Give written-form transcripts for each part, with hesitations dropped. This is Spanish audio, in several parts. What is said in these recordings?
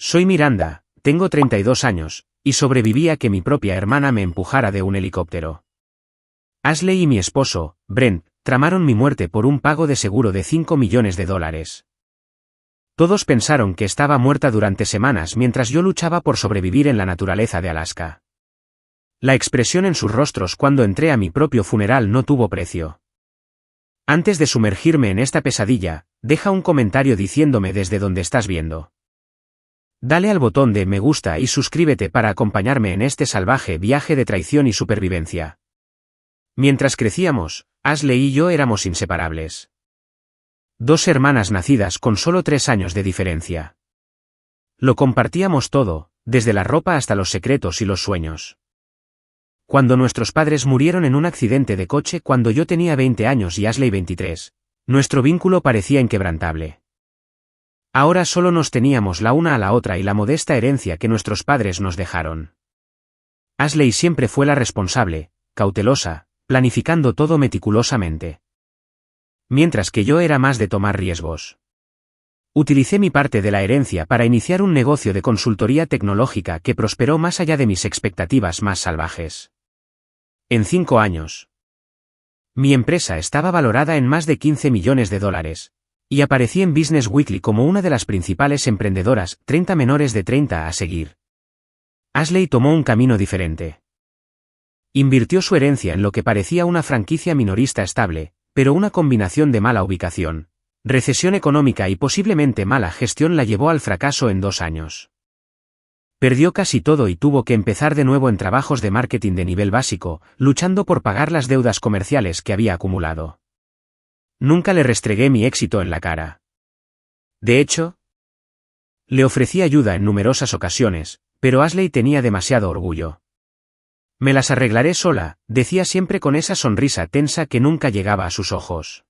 Soy Miranda, tengo 32 años, y sobreviví a que mi propia hermana me empujara de un helicóptero. Ashley y mi esposo, Brent, tramaron mi muerte por un pago de seguro de $5 millones. Todos pensaron que estaba muerta durante semanas mientras yo luchaba por sobrevivir en la naturaleza de Alaska. La expresión en sus rostros cuando entré a mi propio funeral no tuvo precio. Antes de sumergirme en esta pesadilla, deja un comentario diciéndome desde donde estás viendo. Dale al botón de me gusta y suscríbete para acompañarme en este salvaje viaje de traición y supervivencia. Mientras crecíamos, Ashley y yo éramos inseparables. 2 hermanas nacidas con solo 3 años de diferencia. Lo compartíamos todo, desde la ropa hasta los secretos y los sueños. Cuando nuestros padres murieron en un accidente de coche cuando yo tenía 20 años y Ashley 23, nuestro vínculo parecía inquebrantable. Ahora solo nos teníamos la una a la otra y la modesta herencia que nuestros padres nos dejaron. Ashley siempre fue la responsable, cautelosa, planificando todo meticulosamente. Mientras que yo era más de tomar riesgos. Utilicé mi parte de la herencia para iniciar un negocio de consultoría tecnológica que prosperó más allá de mis expectativas más salvajes. En 5 años. Mi empresa estaba valorada en más de $15 millones, y aparecí en Business Weekly como una de las principales emprendedoras, 30 menores de 30 a seguir. Ashley tomó un camino diferente. Invirtió su herencia en lo que parecía una franquicia minorista estable, pero una combinación de mala ubicación, recesión económica y posiblemente mala gestión la llevó al fracaso en 2 años. Perdió casi todo y tuvo que empezar de nuevo en trabajos de marketing de nivel básico, luchando por pagar las deudas comerciales que había acumulado. Nunca le restregué mi éxito en la cara. De hecho, le ofrecí ayuda en numerosas ocasiones, pero Ashley tenía demasiado orgullo. Me las arreglaré sola, decía siempre con esa sonrisa tensa que nunca llegaba a sus ojos.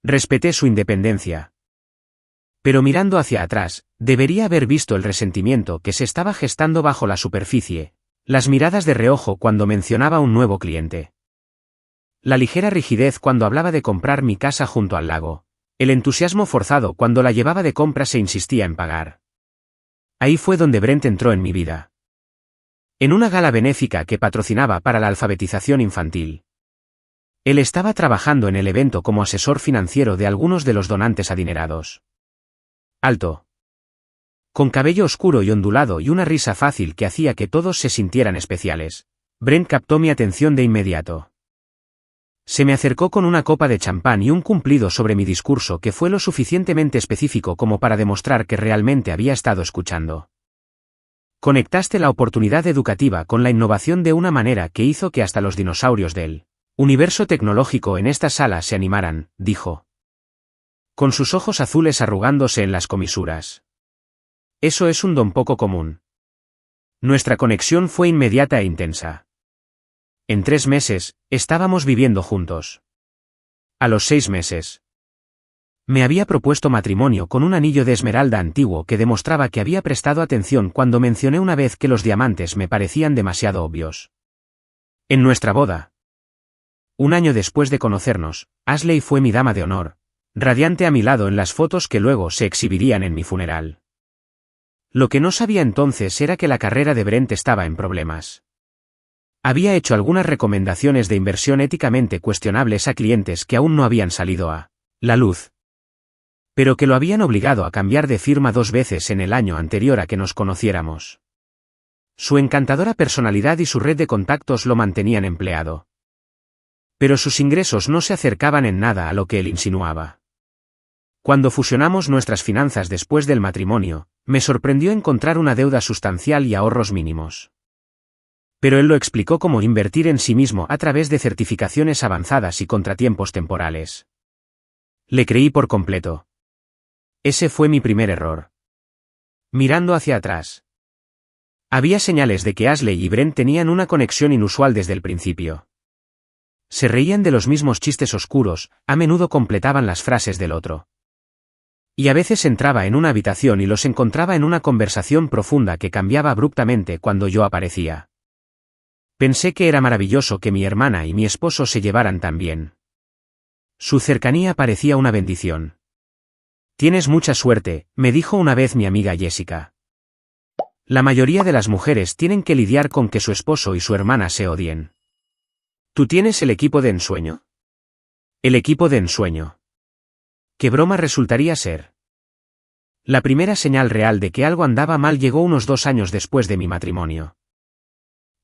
Respeté su independencia. Pero mirando hacia atrás, debería haber visto el resentimiento que se estaba gestando bajo la superficie, las miradas de reojo cuando mencionaba un nuevo cliente. La ligera rigidez cuando hablaba de comprar mi casa junto al lago, el entusiasmo forzado cuando la llevaba de compras e insistía en pagar. Ahí fue donde Brent entró en mi vida. En una gala benéfica que patrocinaba para la alfabetización infantil. Él estaba trabajando en el evento como asesor financiero de algunos de los donantes adinerados. Alto. Con cabello oscuro y ondulado y una risa fácil que hacía que todos se sintieran especiales, Brent captó mi atención de inmediato. Se me acercó con una copa de champán y un cumplido sobre mi discurso que fue lo suficientemente específico como para demostrar que realmente había estado escuchando. Conectaste la oportunidad educativa con la innovación de una manera que hizo que hasta los dinosaurios del universo tecnológico en esta sala se animaran, dijo. Con sus ojos azules arrugándose en las comisuras. Eso es un don poco común. Nuestra conexión fue inmediata e intensa. En 3 meses, estábamos viviendo juntos. A los 6 meses. Me había propuesto matrimonio con un anillo de esmeralda antiguo que demostraba que había prestado atención cuando mencioné una vez que los diamantes me parecían demasiado obvios. En nuestra boda. Un año después de conocernos, Ashley fue mi dama de honor, radiante a mi lado en las fotos que luego se exhibirían en mi funeral. Lo que no sabía entonces era que la carrera de Brent estaba en problemas. Había hecho algunas recomendaciones de inversión éticamente cuestionables a clientes que aún no habían salido a la luz. Pero que lo habían obligado a cambiar de firma 2 veces en el año anterior a que nos conociéramos. Su encantadora personalidad y su red de contactos lo mantenían empleado. Pero sus ingresos no se acercaban en nada a lo que él insinuaba. Cuando fusionamos nuestras finanzas después del matrimonio, me sorprendió encontrar una deuda sustancial y ahorros mínimos. Pero él lo explicó como invertir en sí mismo a través de certificaciones avanzadas y contratiempos temporales. Le creí por completo. Ese fue mi primer error. Mirando hacia atrás. Había señales de que Ashley y Brent tenían una conexión inusual desde el principio. Se reían de los mismos chistes oscuros, a menudo completaban las frases del otro. Y a veces entraba en una habitación y los encontraba en una conversación profunda que cambiaba abruptamente cuando yo aparecía. Pensé que era maravilloso que mi hermana y mi esposo se llevaran tan bien. Su cercanía parecía una bendición. Tienes mucha suerte, me dijo una vez mi amiga Jessica. La mayoría de las mujeres tienen que lidiar con que su esposo y su hermana se odien. ¿Tú tienes el equipo de ensueño? El equipo de ensueño. ¿Qué broma resultaría ser? La primera señal real de que algo andaba mal llegó unos 2 años después de mi matrimonio.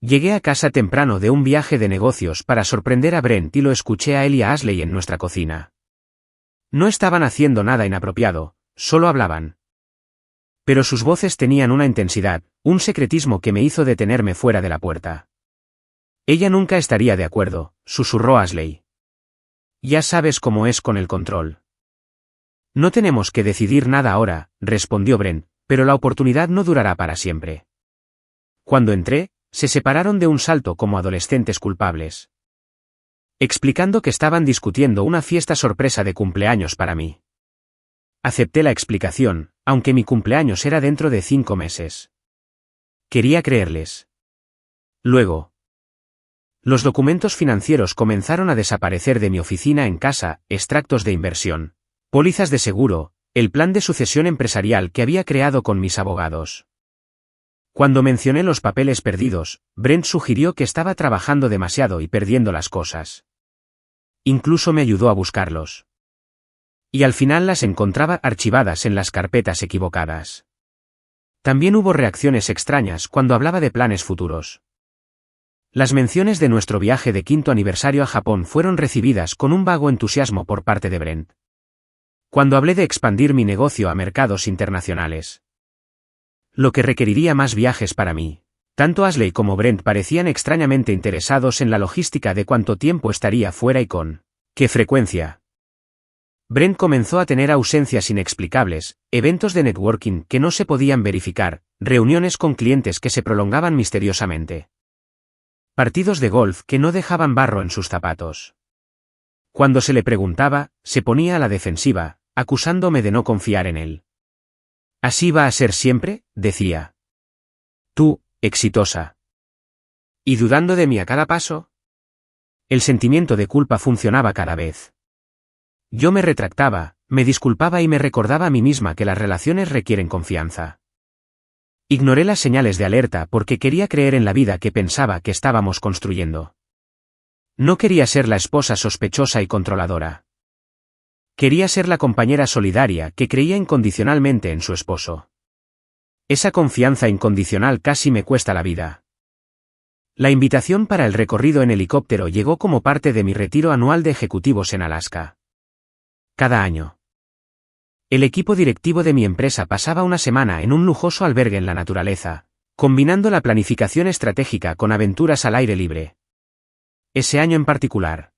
Llegué a casa temprano de un viaje de negocios para sorprender a Brent y lo escuché a él y a Ashley en nuestra cocina. No estaban haciendo nada inapropiado, solo hablaban. Pero sus voces tenían una intensidad, un secretismo que me hizo detenerme fuera de la puerta. Ella nunca estaría de acuerdo, susurró Ashley. Ya sabes cómo es con el control. No tenemos que decidir nada ahora, respondió Brent, pero la oportunidad no durará para siempre. Cuando entré, se separaron de un salto como adolescentes culpables. Explicando que estaban discutiendo una fiesta sorpresa de cumpleaños para mí. Acepté la explicación, aunque mi cumpleaños era dentro de 5 meses. Quería creerles. Luego, los documentos financieros comenzaron a desaparecer de mi oficina en casa, extractos de inversión, pólizas de seguro, el plan de sucesión empresarial que había creado con mis abogados. Cuando mencioné los papeles perdidos, Brent sugirió que estaba trabajando demasiado y perdiendo las cosas. Incluso me ayudó a buscarlos. Y al final las encontraba archivadas en las carpetas equivocadas. También hubo reacciones extrañas cuando hablaba de planes futuros. Las menciones de nuestro viaje de 5º aniversario a Japón fueron recibidas con un vago entusiasmo por parte de Brent. Cuando hablé de expandir mi negocio a mercados internacionales, lo que requeriría más viajes para mí, tanto Ashley como Brent parecían extrañamente interesados en la logística de cuánto tiempo estaría fuera y con qué frecuencia. Brent comenzó a tener ausencias inexplicables, eventos de networking que no se podían verificar, reuniones con clientes que se prolongaban misteriosamente. Partidos de golf que no dejaban barro en sus zapatos. Cuando se le preguntaba, se ponía a la defensiva, acusándome de no confiar en él. Así va a ser siempre, decía. Tú, exitosa. ¿Y dudando de mí a cada paso? El sentimiento de culpa funcionaba cada vez. Yo me retractaba, me disculpaba y me recordaba a mí misma que las relaciones requieren confianza. Ignoré las señales de alerta porque quería creer en la vida que pensaba que estábamos construyendo. No quería ser la esposa sospechosa y controladora. Quería ser la compañera solidaria que creía incondicionalmente en su esposo. Esa confianza incondicional casi me cuesta la vida. La invitación para el recorrido en helicóptero llegó como parte de mi retiro anual de ejecutivos en Alaska. Cada año, el equipo directivo de mi empresa pasaba una semana en un lujoso albergue en la naturaleza, combinando la planificación estratégica con aventuras al aire libre. Ese año en particular,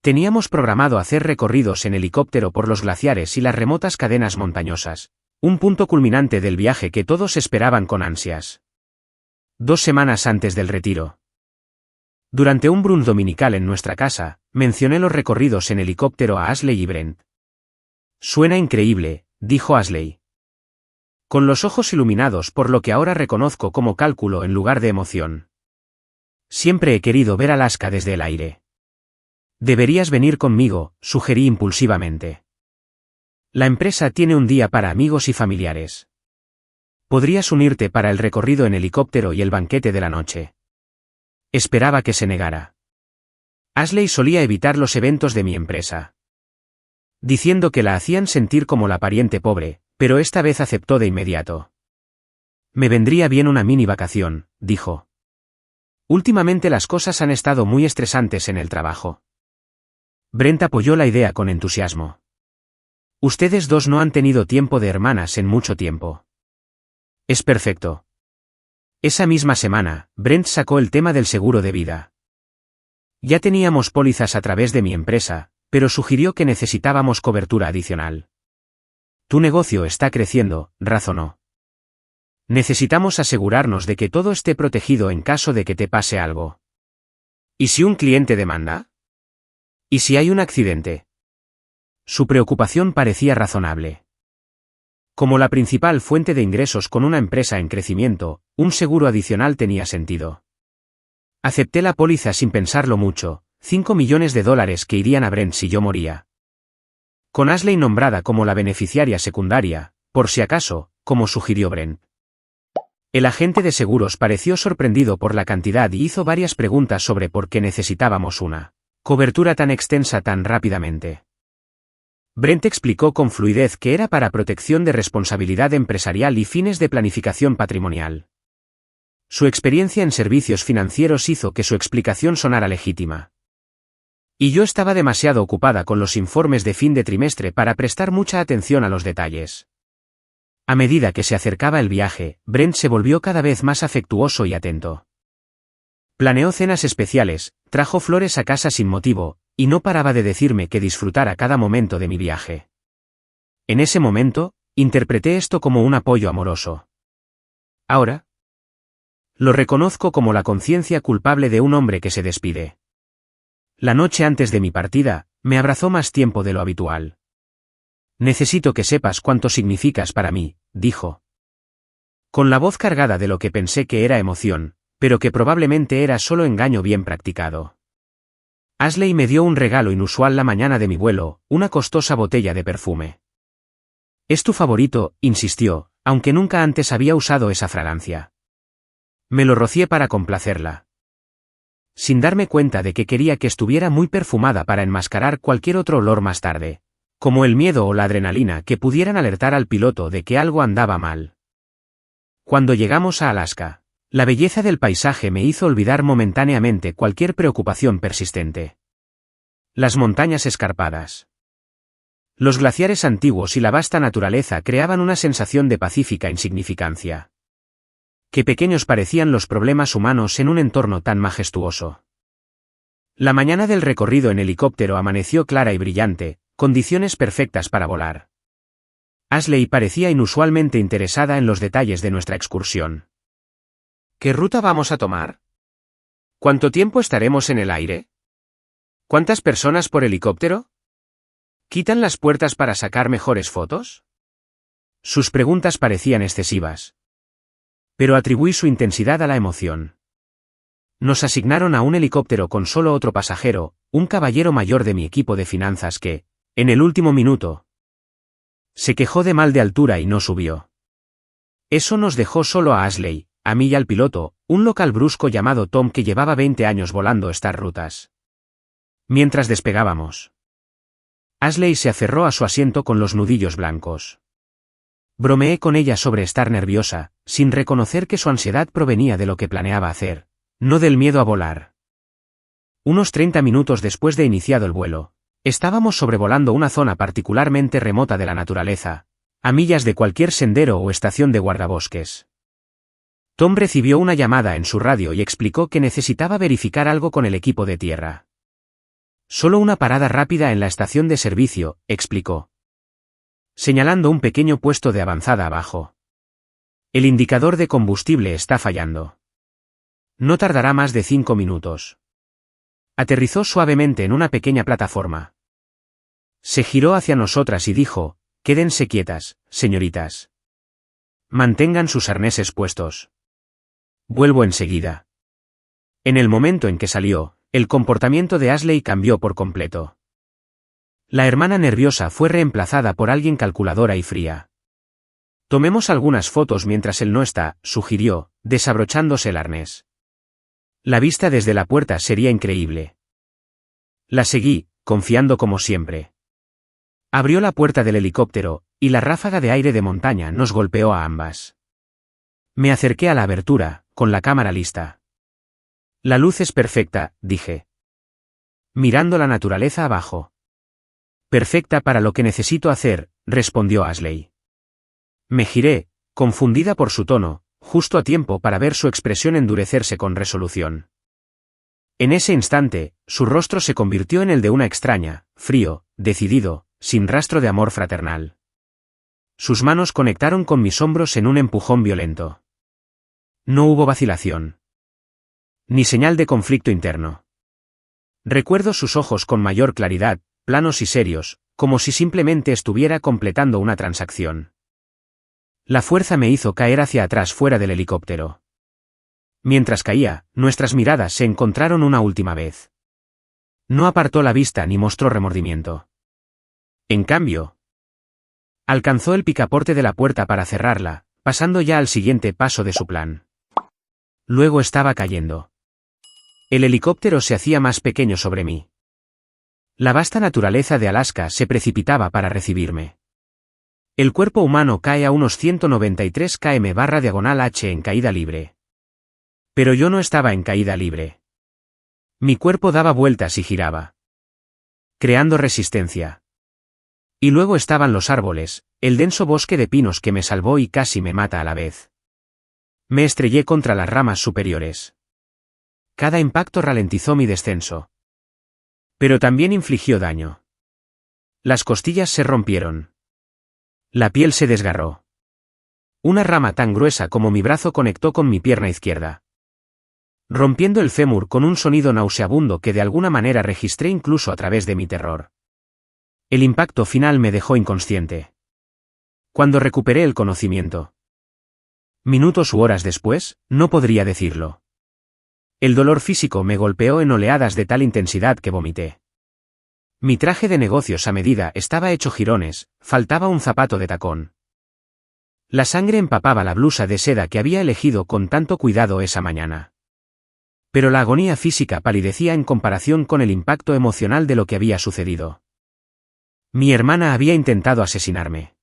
teníamos programado hacer recorridos en helicóptero por los glaciares y las remotas cadenas montañosas, un punto culminante del viaje que todos esperaban con ansias. 2 semanas antes del retiro, durante un brunch dominical en nuestra casa, mencioné los recorridos en helicóptero a Ashley y Brent. Suena increíble, dijo Ashley, con los ojos iluminados por lo que ahora reconozco como cálculo en lugar de emoción. Siempre he querido ver Alaska desde el aire. Deberías venir conmigo, sugerí impulsivamente. La empresa tiene un día para amigos y familiares. Podrías unirte para el recorrido en helicóptero y el banquete de la noche. Esperaba que se negara. Ashley solía evitar los eventos de mi empresa, diciendo que la hacían sentir como la pariente pobre, pero esta vez aceptó de inmediato. Me vendría bien una mini vacación, dijo. Últimamente las cosas han estado muy estresantes en el trabajo. Brent apoyó la idea con entusiasmo. Ustedes dos no han tenido tiempo de hermanas en mucho tiempo. Es perfecto. Esa misma semana, Brent sacó el tema del seguro de vida. Ya teníamos pólizas a través de mi empresa, pero sugirió que necesitábamos cobertura adicional. Tu negocio está creciendo, razonó. Necesitamos asegurarnos de que todo esté protegido en caso de que te pase algo. ¿Y si un cliente demanda? ¿Y si hay un accidente? Su preocupación parecía razonable. Como la principal fuente de ingresos con una empresa en crecimiento, un seguro adicional tenía sentido. Acepté la póliza sin pensarlo mucho, $5 millones que irían a Brent si yo moría. Con Ashley nombrada como la beneficiaria secundaria, por si acaso, como sugirió Brent. El agente de seguros pareció sorprendido por la cantidad y hizo varias preguntas sobre por qué necesitábamos una cobertura tan extensa tan rápidamente. Brent explicó con fluidez que era para protección de responsabilidad empresarial y fines de planificación patrimonial. Su experiencia en servicios financieros hizo que su explicación sonara legítima. Y yo estaba demasiado ocupada con los informes de fin de trimestre para prestar mucha atención a los detalles. A medida que se acercaba el viaje, Brent se volvió cada vez más afectuoso y atento. Planeó cenas especiales, trajo flores a casa sin motivo, y no paraba de decirme que disfrutara cada momento de mi viaje. En ese momento, interpreté esto como un apoyo amoroso. Ahora, lo reconozco como la conciencia culpable de un hombre que se despide. La noche antes de mi partida, me abrazó más tiempo de lo habitual. Necesito que sepas cuánto significas para mí, dijo. Con la voz cargada de lo que pensé que era emoción, pero que probablemente era solo engaño bien practicado. Ashley me dio un regalo inusual la mañana de mi vuelo, una costosa botella de perfume. Es tu favorito, insistió, aunque nunca antes había usado esa fragancia. Me lo rocié para complacerla. Sin darme cuenta de que quería que estuviera muy perfumada para enmascarar cualquier otro olor más tarde, como el miedo o la adrenalina que pudieran alertar al piloto de que algo andaba mal. Cuando llegamos a Alaska, la belleza del paisaje me hizo olvidar momentáneamente cualquier preocupación persistente. Las montañas escarpadas, los glaciares antiguos y la vasta naturaleza creaban una sensación de pacífica insignificancia. Qué pequeños parecían los problemas humanos en un entorno tan majestuoso. La mañana del recorrido en helicóptero amaneció clara y brillante, condiciones perfectas para volar. Ashley parecía inusualmente interesada en los detalles de nuestra excursión. ¿Qué ruta vamos a tomar? ¿Cuánto tiempo estaremos en el aire? ¿Cuántas personas por helicóptero? ¿Quitan las puertas para sacar mejores fotos? Sus preguntas parecían excesivas. Pero atribuí su intensidad a la emoción. Nos asignaron a un helicóptero con solo otro pasajero, un caballero mayor de mi equipo de finanzas que, en el último minuto, se quejó de mal de altura y no subió. Eso nos dejó solo a Ashley, a mí y al piloto, un local brusco llamado Tom que llevaba 20 años volando estas rutas. Mientras despegábamos, Ashley se aferró a su asiento con los nudillos blancos. Bromeé con ella sobre estar nerviosa, sin reconocer que su ansiedad provenía de lo que planeaba hacer, no del miedo a volar. Unos 30 minutos después de iniciado el vuelo, estábamos sobrevolando una zona particularmente remota de la naturaleza, a millas de cualquier sendero o estación de guardabosques. Tom recibió una llamada en su radio y explicó que necesitaba verificar algo con el equipo de tierra. Solo una parada rápida en la estación de servicio, explicó, señalando un pequeño puesto de avanzada abajo. El indicador de combustible está fallando. No tardará más de 5 minutos. Aterrizó suavemente en una pequeña plataforma. Se giró hacia nosotras y dijo, quédense quietas, señoritas. Mantengan sus arneses puestos. Vuelvo enseguida. En el momento en que salió, el comportamiento de Ashley cambió por completo. La hermana nerviosa fue reemplazada por alguien calculadora y fría. Tomemos algunas fotos mientras él no está, sugirió, desabrochándose el arnés. La vista desde la puerta sería increíble. La seguí, confiando como siempre. Abrió la puerta del helicóptero, y la ráfaga de aire de montaña nos golpeó a ambas. Me acerqué a la abertura, con la cámara lista. La luz es perfecta, dije. Mirando la naturaleza abajo. Perfecta para lo que necesito hacer, respondió Ashley. Me giré, confundida por su tono, justo a tiempo para ver su expresión endurecerse con resolución. En ese instante, su rostro se convirtió en el de una extraña, frío, decidido, sin rastro de amor fraternal. Sus manos conectaron con mis hombros en un empujón violento. No hubo vacilación. Ni señal de conflicto interno. Recuerdo sus ojos con mayor claridad, planos y serios, como si simplemente estuviera completando una transacción. La fuerza me hizo caer hacia atrás fuera del helicóptero. Mientras caía, nuestras miradas se encontraron una última vez. No apartó la vista ni mostró remordimiento. En cambio, alcanzó el picaporte de la puerta para cerrarla, pasando ya al siguiente paso de su plan. Luego estaba cayendo. El helicóptero se hacía más pequeño sobre mí. La vasta naturaleza de Alaska se precipitaba para recibirme. El cuerpo humano cae a unos 193 km/h en caída libre. Pero yo no estaba en caída libre. Mi cuerpo daba vueltas y giraba, creando resistencia. Y luego estaban los árboles, el denso bosque de pinos que me salvó y casi me mata a la vez. Me estrellé contra las ramas superiores. Cada impacto ralentizó mi descenso. Pero también infligió daño. Las costillas se rompieron. La piel se desgarró. Una rama tan gruesa como mi brazo conectó con mi pierna izquierda, rompiendo el fémur con un sonido nauseabundo que de alguna manera registré incluso a través de mi terror. El impacto final me dejó inconsciente. Cuando recuperé el conocimiento, minutos u horas después, no podría decirlo. El dolor físico me golpeó en oleadas de tal intensidad que vomité. Mi traje de negocios a medida estaba hecho jirones, faltaba un zapato de tacón. La sangre empapaba la blusa de seda que había elegido con tanto cuidado esa mañana. Pero la agonía física palidecía en comparación con el impacto emocional de lo que había sucedido. Mi hermana había intentado asesinarme.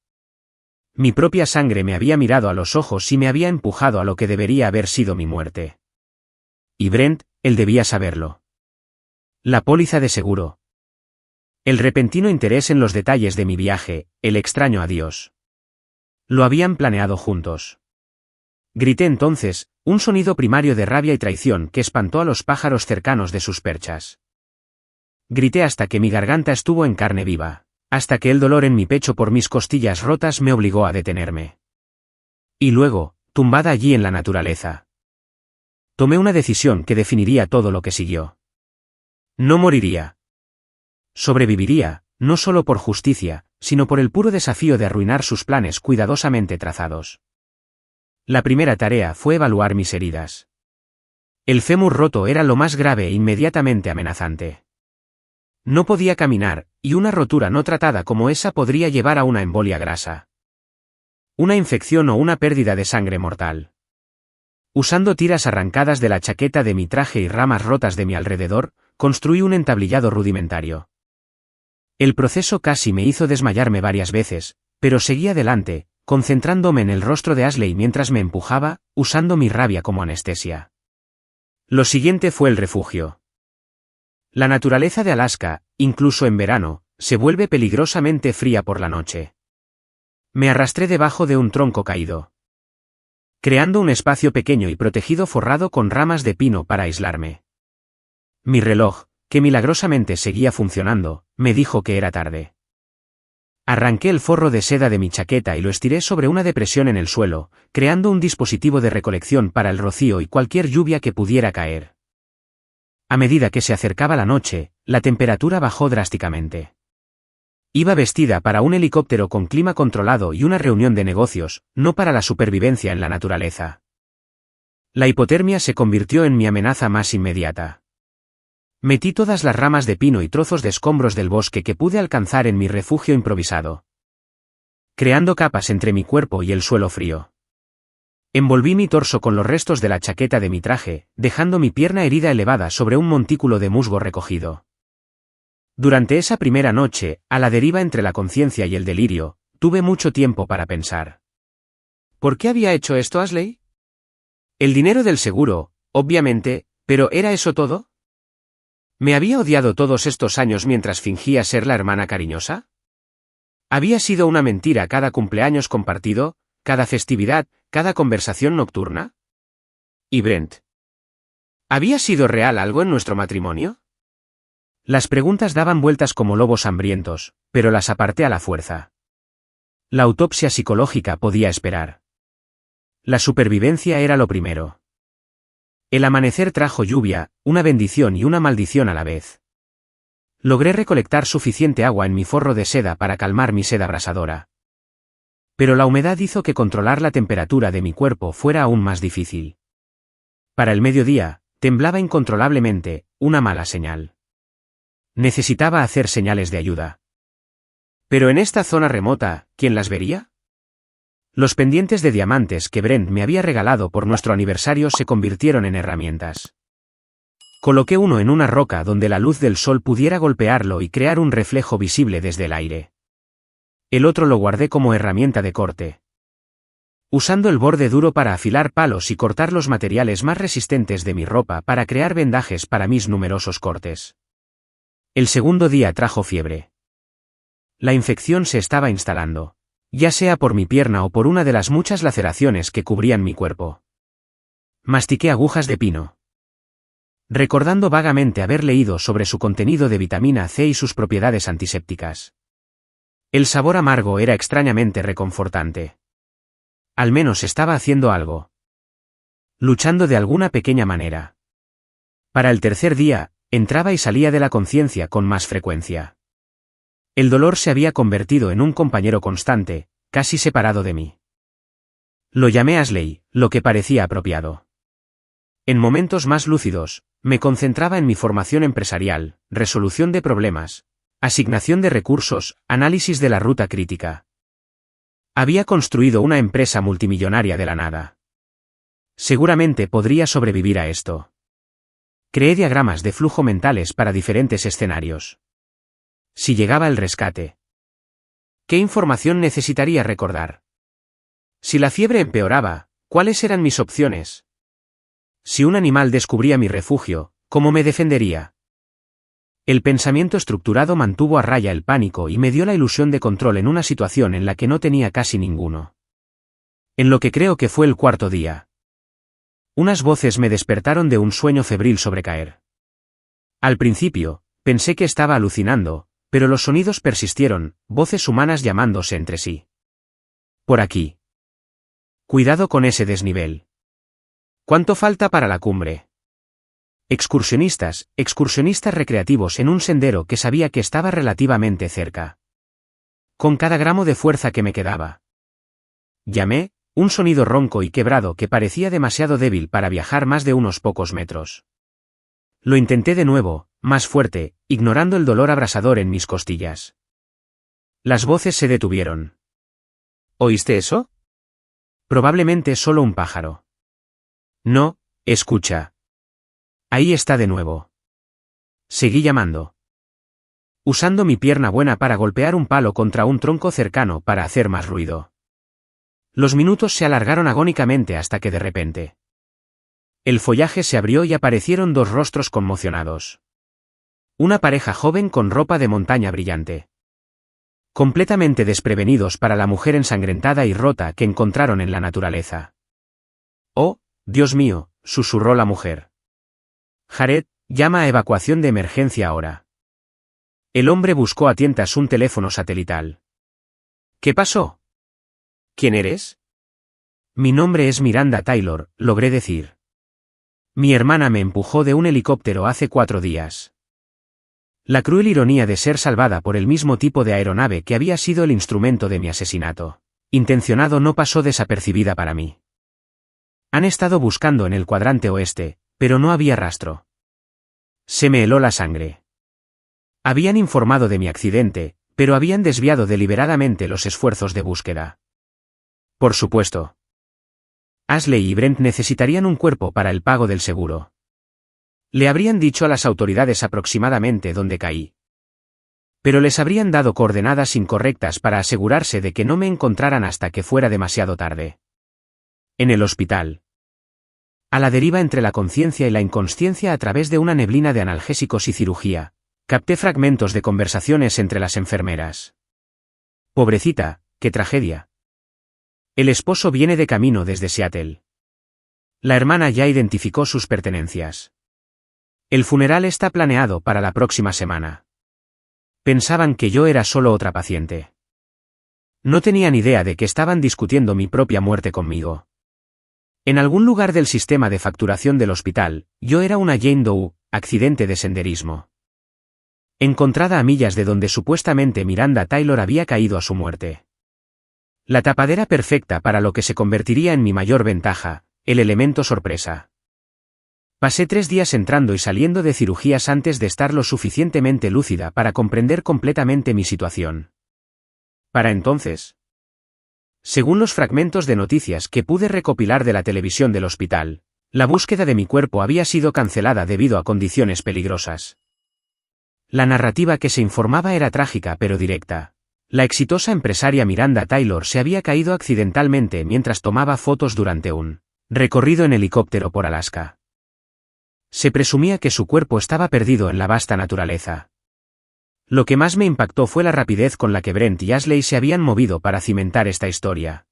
Mi propia sangre me había mirado a los ojos y me había empujado a lo que debería haber sido mi muerte. Y Brent, él debía saberlo. La póliza de seguro. El repentino interés en los detalles de mi viaje, el extraño adiós. Lo habían planeado juntos. Grité entonces, un sonido primario de rabia y traición que espantó a los pájaros cercanos de sus perchas. Grité hasta que mi garganta estuvo en carne viva, hasta que el dolor en mi pecho por mis costillas rotas me obligó a detenerme. Y luego, tumbada allí en la naturaleza, tomé una decisión que definiría todo lo que siguió. No moriría. Sobreviviría, no solo por justicia, sino por el puro desafío de arruinar sus planes cuidadosamente trazados. La primera tarea fue evaluar mis heridas. El fémur roto era lo más grave e inmediatamente amenazante. No podía caminar, y una rotura no tratada como esa podría llevar a una embolia grasa, una infección o una pérdida de sangre mortal. Usando tiras arrancadas de la chaqueta de mi traje y ramas rotas de mi alrededor, construí un entablillado rudimentario. El proceso casi me hizo desmayarme varias veces, pero seguí adelante, concentrándome en el rostro de Ashley mientras me empujaba, usando mi rabia como anestesia. Lo siguiente fue el refugio. La naturaleza de Alaska, incluso en verano, se vuelve peligrosamente fría por la noche. Me arrastré debajo de un tronco caído, creando un espacio pequeño y protegido forrado con ramas de pino para aislarme. Mi reloj, que milagrosamente seguía funcionando, me dijo que era tarde. Arranqué el forro de seda de mi chaqueta y lo estiré sobre una depresión en el suelo, creando un dispositivo de recolección para el rocío y cualquier lluvia que pudiera caer. A medida que se acercaba la noche, la temperatura bajó drásticamente. Iba vestida para un helicóptero con clima controlado y una reunión de negocios, no para la supervivencia en la naturaleza. La hipotermia se convirtió en mi amenaza más inmediata. Metí todas las ramas de pino y trozos de escombros del bosque que pude alcanzar en mi refugio improvisado, creando capas entre mi cuerpo y el suelo frío. Envolví mi torso con los restos de la chaqueta de mi traje, dejando mi pierna herida elevada sobre un montículo de musgo recogido. Durante esa primera noche, a la deriva entre la conciencia y el delirio, tuve mucho tiempo para pensar. ¿Por qué había hecho esto, Ashley? El dinero del seguro, obviamente, pero ¿era eso todo? ¿Me había odiado todos estos años mientras fingía ser la hermana cariñosa? ¿Había sido una mentira cada cumpleaños compartido, cada festividad, cada conversación nocturna? ¿Y Brent? ¿Había sido real algo en nuestro matrimonio? Las preguntas daban vueltas como lobos hambrientos, pero las aparté a la fuerza. La autopsia psicológica podía esperar. La supervivencia era lo primero. El amanecer trajo lluvia, una bendición y una maldición a la vez. Logré recolectar suficiente agua en mi forro de seda para calmar mi sed abrasadora. Pero la humedad hizo que controlar la temperatura de mi cuerpo fuera aún más difícil. Para el mediodía, temblaba incontrolablemente, una mala señal. Necesitaba hacer señales de ayuda. Pero en esta zona remota, ¿quién las vería? Los pendientes de diamantes que Brent me había regalado por nuestro aniversario se convirtieron en herramientas. Coloqué uno en una roca donde la luz del sol pudiera golpearlo y crear un reflejo visible desde el aire. El otro lo guardé como herramienta de corte, usando el borde duro para afilar palos y cortar los materiales más resistentes de mi ropa para crear vendajes para mis numerosos cortes. El segundo día trajo fiebre. La infección se estaba instalando, ya sea por mi pierna o por una de las muchas laceraciones que cubrían mi cuerpo. Mastiqué agujas de pino, recordando vagamente haber leído sobre su contenido de vitamina C y sus propiedades antisépticas. El sabor amargo era extrañamente reconfortante. Al menos estaba haciendo algo, luchando de alguna pequeña manera. Para el tercer día, entraba y salía de la conciencia con más frecuencia. El dolor se había convertido en un compañero constante, casi separado de mí. Lo llamé Ashley, lo que parecía apropiado. En momentos más lúcidos, me concentraba en mi formación empresarial, resolución de problemas, asignación de recursos, análisis de la ruta crítica. Había construido una empresa multimillonaria de la nada. Seguramente podría sobrevivir a esto. Creé diagramas de flujo mentales para diferentes escenarios. Si llegaba el rescate, ¿qué información necesitaría recordar? Si la fiebre empeoraba, ¿cuáles eran mis opciones? Si un animal descubría mi refugio, ¿cómo me defendería? El pensamiento estructurado mantuvo a raya el pánico y me dio la ilusión de control en una situación en la que no tenía casi ninguno. En lo que creo que fue el cuarto día, unas voces me despertaron de un sueño febril sobre caer. Al principio, pensé que estaba alucinando, pero los sonidos persistieron, voces humanas llamándose entre sí. Por aquí. Cuidado con ese desnivel. ¿Cuánto falta para la cumbre? Excursionistas recreativos en un sendero que sabía que estaba relativamente cerca. Con cada gramo de fuerza que me quedaba. Llamé, un sonido ronco y quebrado que parecía demasiado débil para viajar más de unos pocos metros. Lo intenté de nuevo, más fuerte, ignorando el dolor abrasador en mis costillas. Las voces se detuvieron. ¿Oíste eso? Probablemente solo un pájaro. No, escucha. Ahí está de nuevo. Seguí llamando, usando mi pierna buena para golpear un palo contra un tronco cercano para hacer más ruido. Los minutos se alargaron agónicamente hasta que de repente, el follaje se abrió y aparecieron dos rostros conmocionados. Una pareja joven con ropa de montaña brillante. Completamente desprevenidos para la mujer ensangrentada y rota que encontraron en la naturaleza. «Oh, Dios mío», susurró la mujer. «Jared, llama a evacuación de emergencia ahora». El hombre buscó a tientas un teléfono satelital. «¿Qué pasó? ¿Quién eres?» «Mi nombre es Miranda Taylor», logré decir. «Mi hermana me empujó de un helicóptero hace 4 días». La cruel ironía de ser salvada por el mismo tipo de aeronave que había sido el instrumento de mi asesinato intencionado no pasó desapercibida para mí. Han estado buscando en el cuadrante oeste, pero no había rastro. Se me heló la sangre. Habían informado de mi accidente, pero habían desviado deliberadamente los esfuerzos de búsqueda. Por supuesto. Ashley y Brent necesitarían un cuerpo para el pago del seguro. Le habrían dicho a las autoridades aproximadamente dónde caí. Pero les habrían dado coordenadas incorrectas para asegurarse de que no me encontraran hasta que fuera demasiado tarde. En el hospital. A la deriva entre la conciencia y la inconsciencia a través de una neblina de analgésicos y cirugía, capté fragmentos de conversaciones entre las enfermeras. Pobrecita, qué tragedia. El esposo viene de camino desde Seattle. La hermana ya identificó sus pertenencias. El funeral está planeado para la próxima semana. Pensaban que yo era solo otra paciente. No tenían idea de que estaban discutiendo mi propia muerte conmigo. En algún lugar del sistema de facturación del hospital, yo era una Jane Doe, accidente de senderismo. Encontrada a millas de donde supuestamente Miranda Taylor había caído a su muerte. La tapadera perfecta para lo que se convertiría en mi mayor ventaja, el elemento sorpresa. Pasé 3 días entrando y saliendo de cirugías antes de estar lo suficientemente lúcida para comprender completamente mi situación. Para entonces, Según los fragmentos de noticias que pude recopilar de la televisión del hospital, la búsqueda de mi cuerpo había sido cancelada debido a condiciones peligrosas. La narrativa que se informaba era trágica pero directa. La exitosa empresaria Miranda Taylor se había caído accidentalmente mientras tomaba fotos durante un recorrido en helicóptero por Alaska. Se presumía que su cuerpo estaba perdido en la vasta naturaleza. Lo que más me impactó fue la rapidez con la que Brent y Ashley se habían movido para cimentar esta historia.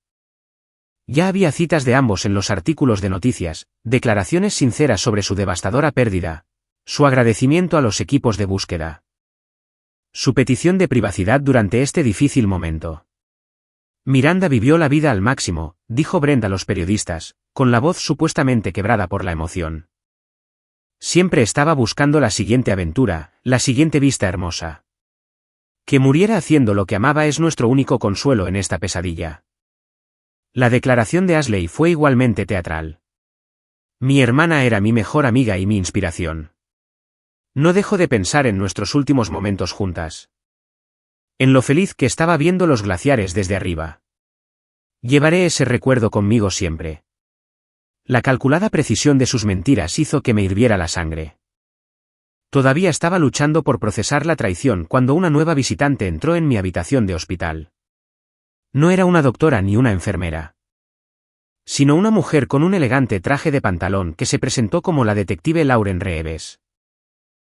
Ya había citas de ambos en los artículos de noticias, declaraciones sinceras sobre su devastadora pérdida, su agradecimiento a los equipos de búsqueda, su petición de privacidad durante este difícil momento. Miranda vivió la vida al máximo, dijo Brent a los periodistas, con la voz supuestamente quebrada por la emoción. Siempre estaba buscando la siguiente aventura, la siguiente vista hermosa. Que muriera haciendo lo que amaba es nuestro único consuelo en esta pesadilla. La declaración de Ashley fue igualmente teatral. Mi hermana era mi mejor amiga y mi inspiración. No dejo de pensar en nuestros últimos momentos juntas. En lo feliz que estaba viendo los glaciares desde arriba. Llevaré ese recuerdo conmigo siempre. La calculada precisión de sus mentiras hizo que me hirviera la sangre. Todavía estaba luchando por procesar la traición cuando una nueva visitante entró en mi habitación de hospital. No era una doctora ni una enfermera, sino una mujer con un elegante traje de pantalón que se presentó como la detective Lauren Reeves.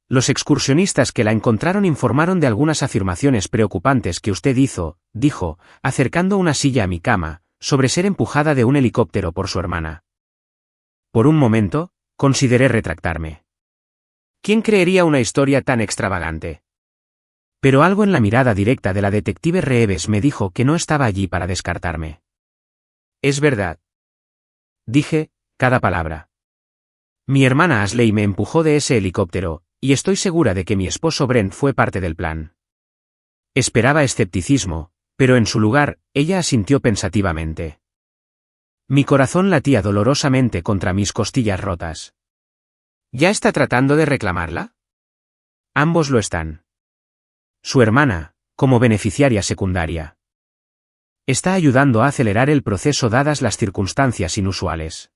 Los excursionistas que la encontraron informaron de algunas afirmaciones preocupantes que usted hizo, dijo, acercando una silla a mi cama, sobre ser empujada de un helicóptero por su hermana. Por un momento, consideré retractarme. ¿Quién creería una historia tan extravagante? Pero algo en la mirada directa de la detective Reeves me dijo que no estaba allí para descartarme. Es verdad. Dije, cada palabra. Mi hermana Ashley me empujó de ese helicóptero, y estoy segura de que mi esposo Brent fue parte del plan. Esperaba escepticismo, pero en su lugar, ella asintió pensativamente. Mi corazón latía dolorosamente contra mis costillas rotas. ¿Ya está tratando de reclamarla? Ambos lo están. Su hermana, como beneficiaria secundaria, está ayudando a acelerar el proceso dadas las circunstancias inusuales.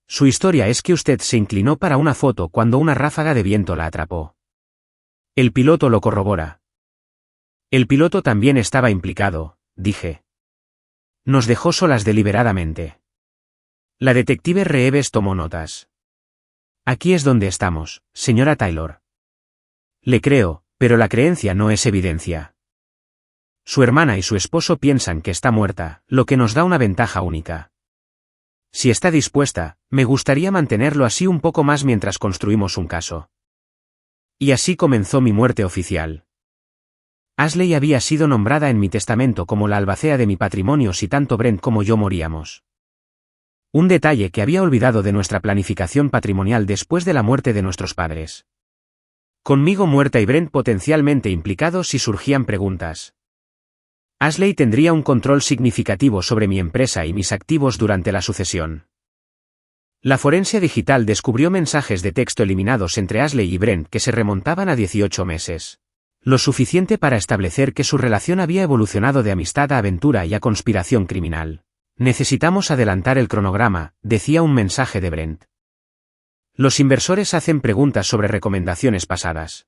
Su historia es que usted se inclinó para una foto cuando una ráfaga de viento la atrapó. El piloto lo corrobora. El piloto también estaba implicado, dije. Nos dejó solas deliberadamente. La detective Reeves tomó notas. Aquí es donde estamos, señora Taylor. Le creo, pero la creencia no es evidencia. Su hermana y su esposo piensan que está muerta, lo que nos da una ventaja única. Si está dispuesta, me gustaría mantenerlo así un poco más mientras construimos un caso. Y así comenzó mi muerte oficial. Ashley había sido nombrada en mi testamento como la albacea de mi patrimonio si tanto Brent como yo moríamos. Un detalle que había olvidado de nuestra planificación patrimonial después de la muerte de nuestros padres. Conmigo muerta y Brent potencialmente implicados si surgían preguntas. Ashley tendría un control significativo sobre mi empresa y mis activos durante la sucesión. La forense digital descubrió mensajes de texto eliminados entre Ashley y Brent que se remontaban a 18 meses. Lo suficiente para establecer que su relación había evolucionado de amistad a aventura y a conspiración criminal. Necesitamos adelantar el cronograma, decía un mensaje de Brent. Los inversores hacen preguntas sobre recomendaciones pasadas.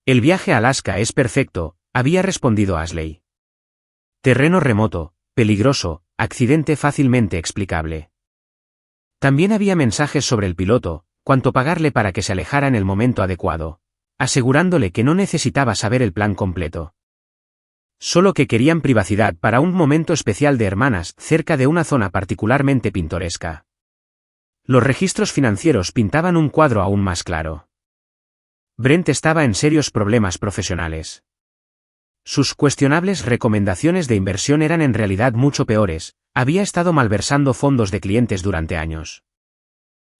El viaje a Alaska es perfecto, había respondido Ashley. Terreno remoto, peligroso, accidente fácilmente explicable. También había mensajes sobre el piloto, cuánto pagarle para que se alejara en el momento adecuado, asegurándole que no necesitaba saber el plan completo. Solo que querían privacidad para un momento especial de hermanas cerca de una zona particularmente pintoresca. Los registros financieros pintaban un cuadro aún más claro. Brent estaba en serios problemas profesionales. Sus cuestionables recomendaciones de inversión eran en realidad mucho peores, había estado malversando fondos de clientes durante años.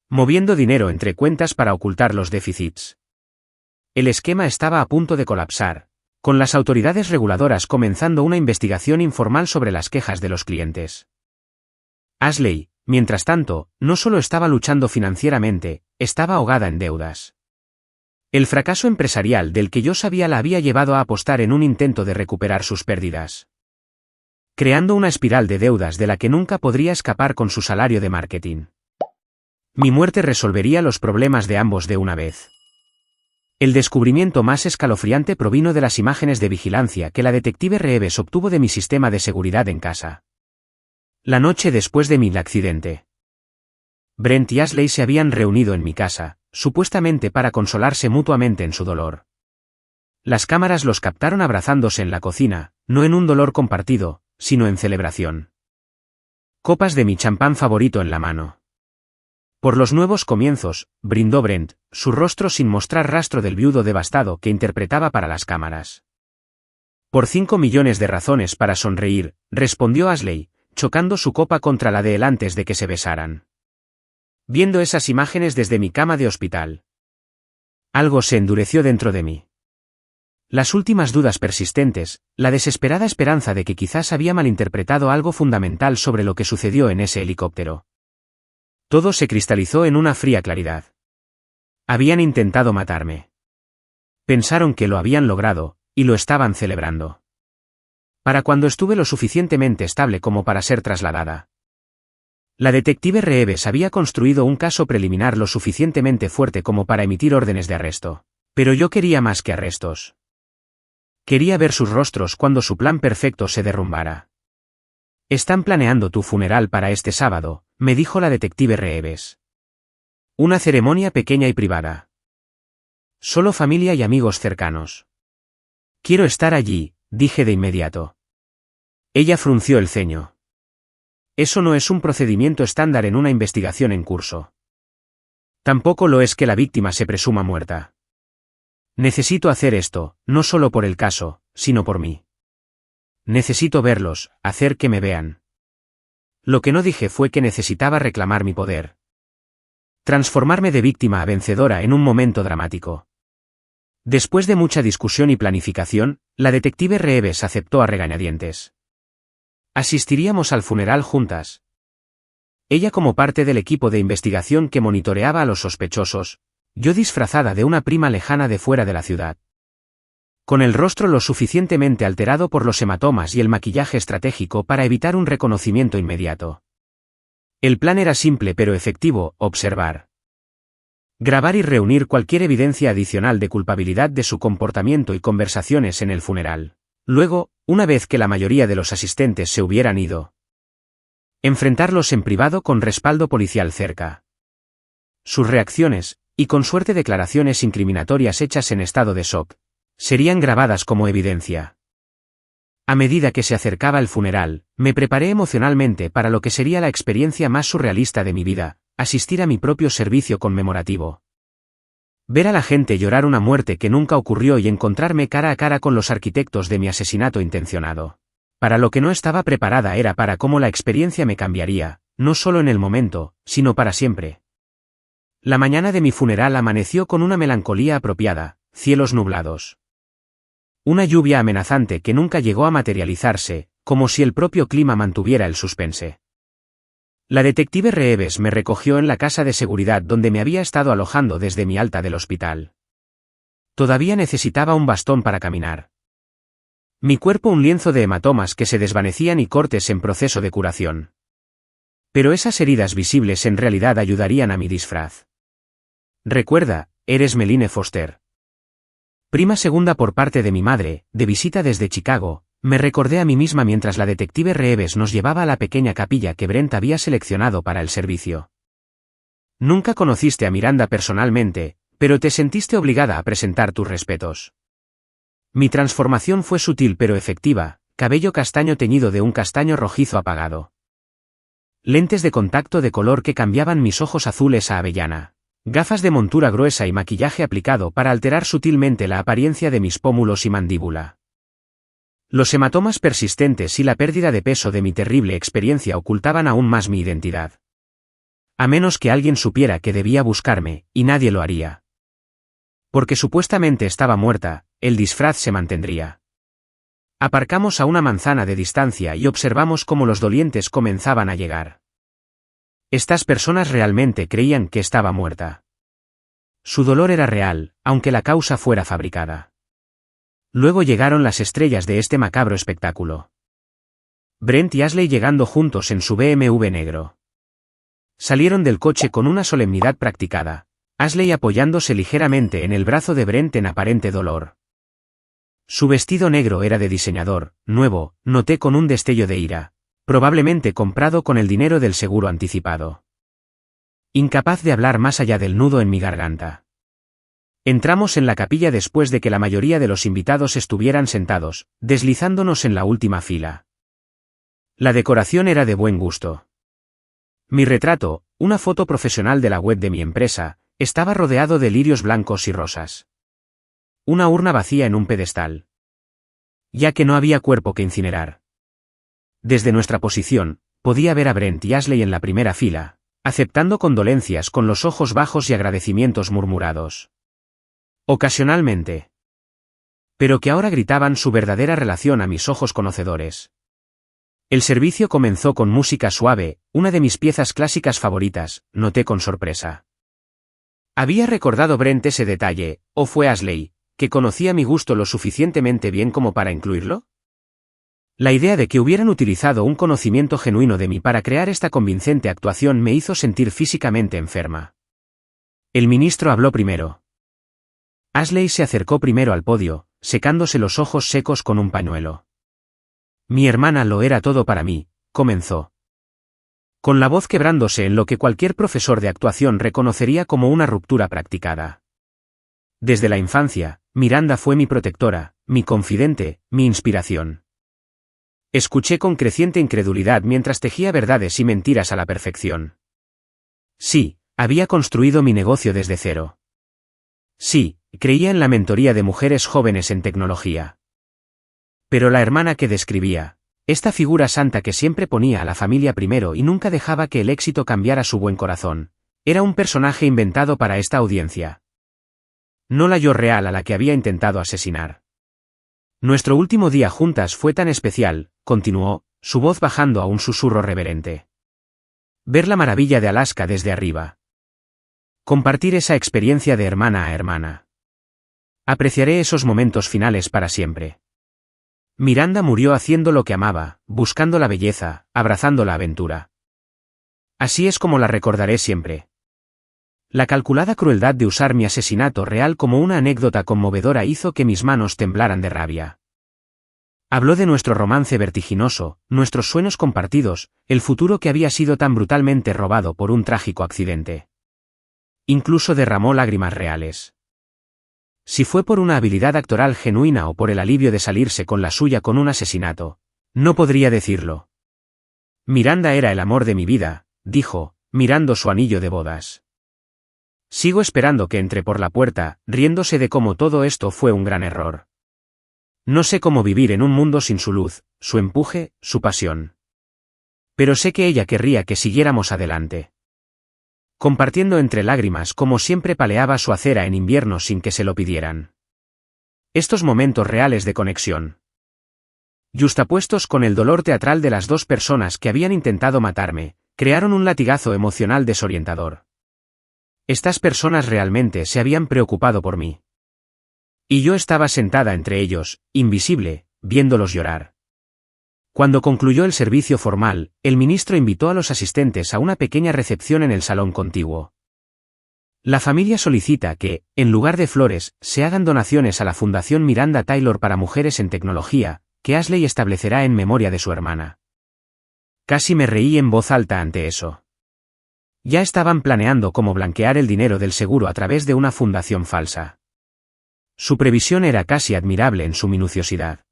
Moviendo dinero entre cuentas para ocultar los déficits. El esquema estaba a punto de colapsar, con las autoridades reguladoras comenzando una investigación informal sobre las quejas de los clientes. Ashley, mientras tanto, no solo estaba luchando financieramente, estaba ahogada en deudas. El fracaso empresarial del que yo sabía la había llevado a apostar en un intento de recuperar sus pérdidas. creando una espiral de deudas de la que nunca podría escapar con su salario de marketing. Mi muerte resolvería los problemas de ambos de una vez. El descubrimiento más escalofriante provino de las imágenes de vigilancia que la detective Reeves obtuvo de mi sistema de seguridad en casa. La noche después de mi accidente. Brent y Ashley se habían reunido en mi casa, supuestamente para consolarse mutuamente en su dolor. Las cámaras los captaron abrazándose en la cocina, no en un dolor compartido, sino en celebración. Copas de mi champán favorito en la mano. Por los nuevos comienzos, brindó Brent, su rostro sin mostrar rastro del viudo devastado que interpretaba para las cámaras. Por 5 millones de razones para sonreír, respondió Ashley, chocando su copa contra la de él antes de que se besaran. Viendo esas imágenes desde mi cama de hospital. Algo se endureció dentro de mí. Las últimas dudas persistentes, la desesperada esperanza de que quizás había malinterpretado algo fundamental sobre lo que sucedió en ese helicóptero. Todo se cristalizó en una fría claridad. Habían intentado matarme. Pensaron que lo habían logrado, y lo estaban celebrando. Para cuando estuve lo suficientemente estable como para ser trasladada. La detective Reeves había construido un caso preliminar lo suficientemente fuerte como para emitir órdenes de arresto. Pero yo quería más que arrestos. Quería ver sus rostros cuando su plan perfecto se derrumbara. «Están planeando tu funeral para este sábado», me dijo la detective Reeves. «Una ceremonia pequeña y privada. Solo familia y amigos cercanos». «Quiero estar allí», dije de inmediato. Ella frunció el ceño. «Eso no es un procedimiento estándar en una investigación en curso. Tampoco lo es que la víctima se presuma muerta. Necesito hacer esto, no solo por el caso, sino por mí. Necesito verlos, hacer que me vean». Lo que no dije fue que necesitaba reclamar mi poder. Transformarme de víctima a vencedora en un momento dramático. Después de mucha discusión y planificación, la detective Reeves aceptó a regañadientes. Asistiríamos al funeral juntas. Ella como parte del equipo de investigación que monitoreaba a los sospechosos, yo disfrazada de una prima lejana de fuera de la ciudad. Con el rostro lo suficientemente alterado por los hematomas y el maquillaje estratégico para evitar un reconocimiento inmediato. El plan era simple pero efectivo: observar. Grabar y reunir cualquier evidencia adicional de culpabilidad de su comportamiento y conversaciones en el funeral. Luego, una vez que la mayoría de los asistentes se hubieran ido, enfrentarlos en privado con respaldo policial cerca. Sus reacciones, y con suerte declaraciones incriminatorias hechas en estado de shock, serían grabadas como evidencia. A medida que se acercaba el funeral, me preparé emocionalmente para lo que sería la experiencia más surrealista de mi vida: asistir a mi propio servicio conmemorativo. Ver a la gente llorar una muerte que nunca ocurrió y encontrarme cara a cara con los arquitectos de mi asesinato intencionado. Para lo que no estaba preparada era para cómo la experiencia me cambiaría, no solo en el momento, sino para siempre. La mañana de mi funeral amaneció con una melancolía apropiada: cielos nublados. Una lluvia amenazante que nunca llegó a materializarse, como si el propio clima mantuviera el suspense. La detective Reeves me recogió en la casa de seguridad donde me había estado alojando desde mi alta del hospital. Todavía necesitaba un bastón para caminar. Mi cuerpo un lienzo de hematomas que se desvanecían y cortes en proceso de curación. Pero esas heridas visibles en realidad ayudarían a mi disfraz. «Recuerda, eres Meline Foster. Prima segunda por parte de mi madre, de visita desde Chicago», me recordé a mí misma mientras la detective Reeves nos llevaba a la pequeña capilla que Brent había seleccionado para el servicio. «Nunca conociste a Miranda personalmente, pero te sentiste obligada a presentar tus respetos». Mi transformación fue sutil pero efectiva: cabello castaño teñido de un castaño rojizo apagado. Lentes de contacto de color que cambiaban mis ojos azules a avellana. Gafas de montura gruesa y maquillaje aplicado para alterar sutilmente la apariencia de mis pómulos y mandíbula. Los hematomas persistentes y la pérdida de peso de mi terrible experiencia ocultaban aún más mi identidad. A menos que alguien supiera que debía buscarme, y nadie lo haría. Porque supuestamente estaba muerta, el disfraz se mantendría. Aparcamos a una manzana de distancia y observamos cómo los dolientes comenzaban a llegar. Estas personas realmente creían que estaba muerta. Su dolor era real, aunque la causa fuera fabricada. Luego llegaron las estrellas de este macabro espectáculo. Brent y Ashley llegando juntos en su BMW negro. Salieron del coche con una solemnidad practicada, Ashley apoyándose ligeramente en el brazo de Brent en aparente dolor. Su vestido negro era de diseñador, nuevo, noté con un destello de ira, probablemente comprado con el dinero del seguro anticipado. Incapaz de hablar más allá del nudo en mi garganta. Entramos en la capilla después de que la mayoría de los invitados estuvieran sentados, deslizándonos en la última fila. La decoración era de buen gusto. Mi retrato, una foto profesional de la web de mi empresa, estaba rodeado de lirios blancos y rosas. Una urna vacía en un pedestal. Ya que no había cuerpo que incinerar. Desde nuestra posición, podía ver a Brent y Ashley en la primera fila, aceptando condolencias con los ojos bajos y agradecimientos murmurados. Ocasionalmente. Pero que ahora gritaban su verdadera relación a mis ojos conocedores. El servicio comenzó con música suave, una de mis piezas clásicas favoritas, noté con sorpresa. ¿Había recordado Brent ese detalle, o fue Ashley, que conocía mi gusto lo suficientemente bien como para incluirlo? La idea de que hubieran utilizado un conocimiento genuino de mí para crear esta convincente actuación me hizo sentir físicamente enferma. El ministro habló primero. Ashley se acercó primero al podio, secándose los ojos secos con un pañuelo. Mi hermana lo era todo para mí, comenzó. Con la voz quebrándose en lo que cualquier profesor de actuación reconocería como una ruptura practicada. Desde la infancia, Miranda fue mi protectora, mi confidente, mi inspiración. Escuché con creciente incredulidad mientras tejía verdades y mentiras a la perfección. Sí, había construido mi negocio desde cero. Sí, creía en la mentoría de mujeres jóvenes en tecnología. Pero la hermana que describía, esta figura santa que siempre ponía a la familia primero y nunca dejaba que el éxito cambiara su buen corazón, era un personaje inventado para esta audiencia. No la yo real a la que había intentado asesinar. Nuestro último día juntas fue tan especial, continuó, su voz bajando a un susurro reverente. Ver la maravilla de Alaska desde arriba. Compartir esa experiencia de hermana a hermana. Apreciaré esos momentos finales para siempre. Miranda murió haciendo lo que amaba, buscando la belleza, abrazando la aventura. Así es como la recordaré siempre. La calculada crueldad de usar mi asesinato real como una anécdota conmovedora hizo que mis manos temblaran de rabia. Habló de nuestro romance vertiginoso, nuestros sueños compartidos, el futuro que había sido tan brutalmente robado por un trágico accidente. Incluso derramó lágrimas reales. Si fue por una habilidad actoral genuina o por el alivio de salirse con la suya con un asesinato, no podría decirlo. Miranda era el amor de mi vida, dijo, mirando su anillo de bodas. Sigo esperando que entre por la puerta, riéndose de cómo todo esto fue un gran error. No sé cómo vivir en un mundo sin su luz, su empuje, su pasión. Pero sé que ella querría que siguiéramos adelante. Compartiendo entre lágrimas como siempre paleaba su acera en invierno sin que se lo pidieran. Estos momentos reales de conexión. Yuxtapuestos con el dolor teatral de las dos personas que habían intentado matarme, crearon un latigazo emocional desorientador. Estas personas realmente se habían preocupado por mí. Y yo estaba sentada entre ellos, invisible, viéndolos llorar. Cuando concluyó el servicio formal, el ministro invitó a los asistentes a una pequeña recepción en el salón contiguo. La familia solicita que, en lugar de flores, se hagan donaciones a la Fundación Miranda Taylor para Mujeres en Tecnología, que Ashley establecerá en memoria de su hermana. Casi me reí en voz alta ante eso. Ya estaban planeando cómo blanquear el dinero del seguro a través de una fundación falsa. Su previsión era casi admirable en su minuciosidad.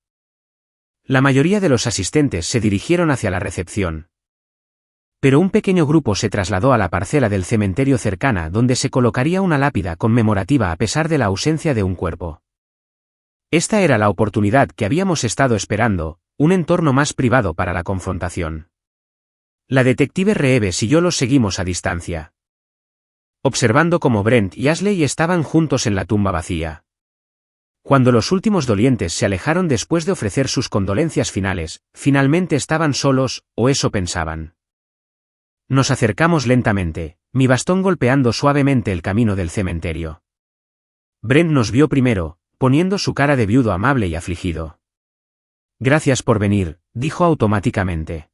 La mayoría de los asistentes se dirigieron hacia la recepción. Pero un pequeño grupo se trasladó a la parcela del cementerio cercana donde se colocaría una lápida conmemorativa a pesar de la ausencia de un cuerpo. Esta era la oportunidad que habíamos estado esperando, un entorno más privado para la confrontación. La detective Reeves y yo los seguimos a distancia. Observando cómo Brent y Ashley estaban juntos en la tumba vacía. Cuando los últimos dolientes se alejaron después de ofrecer sus condolencias finales, finalmente estaban solos, o eso pensaban. Nos acercamos lentamente, mi bastón golpeando suavemente el camino del cementerio. Brent nos vio primero, poniendo su cara de viudo amable y afligido. Gracias por venir, dijo automáticamente.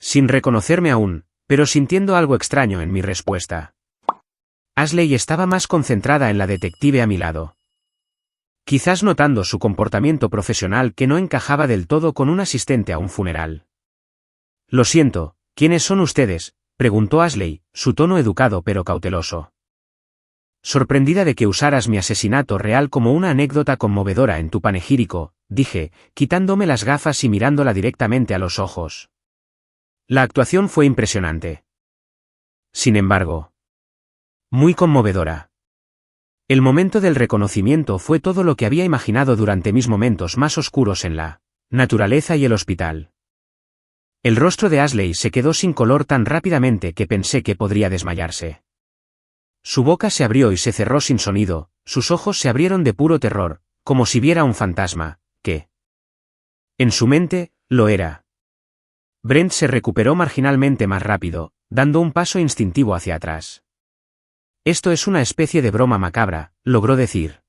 Sin reconocerme aún, pero sintiendo algo extraño en mi respuesta. Ashley estaba más concentrada en la detective a mi lado. Quizás notando su comportamiento profesional que no encajaba del todo con un asistente a un funeral. Lo siento, ¿quiénes son ustedes?, preguntó Ashley, su tono educado pero cauteloso. Sorprendida de que usaras mi asesinato real como una anécdota conmovedora en tu panegírico, dije, quitándome las gafas y mirándola directamente a los ojos. La actuación fue impresionante. Sin embargo, muy conmovedora. El momento del reconocimiento fue todo lo que había imaginado durante mis momentos más oscuros en la naturaleza y el hospital. El rostro de Ashley se quedó sin color tan rápidamente que pensé que podría desmayarse. Su boca se abrió y se cerró sin sonido, sus ojos se abrieron de puro terror, como si viera un fantasma, que, en su mente, lo era. Brent se recuperó marginalmente más rápido, dando un paso instintivo hacia atrás. Esto es una especie de broma macabra, logró decir.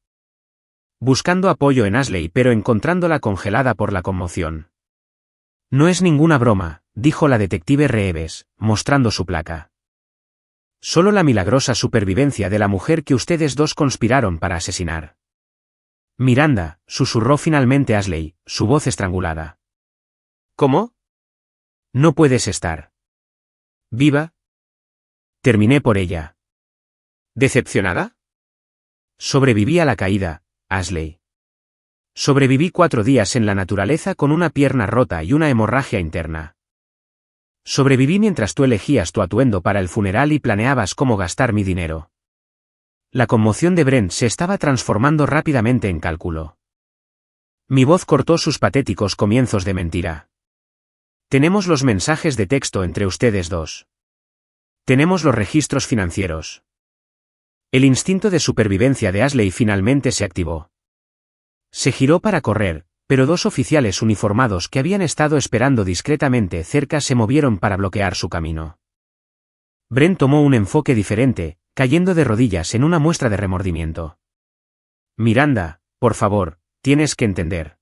Buscando apoyo en Ashley pero encontrándola congelada por la conmoción. No es ninguna broma, dijo la detective Reeves, mostrando su placa. Solo la milagrosa supervivencia de la mujer que ustedes dos conspiraron para asesinar. Miranda, susurró finalmente Ashley, su voz estrangulada. ¿Cómo? No puedes estar viva. Terminé por ella. ¿Decepcionada? Sobreviví a la caída, Ashley. Sobreviví 4 días en la naturaleza con una pierna rota y una hemorragia interna. Sobreviví mientras tú elegías tu atuendo para el funeral y planeabas cómo gastar mi dinero. La conmoción de Brent se estaba transformando rápidamente en cálculo. Mi voz cortó sus patéticos comienzos de mentira. Tenemos los mensajes de texto entre ustedes dos. Tenemos los registros financieros. El instinto de supervivencia de Ashley finalmente se activó. Se giró para correr, pero 2 oficiales uniformados que habían estado esperando discretamente cerca se movieron para bloquear su camino. Brent tomó un enfoque diferente, cayendo de rodillas en una muestra de remordimiento. Miranda, por favor, tienes que entender.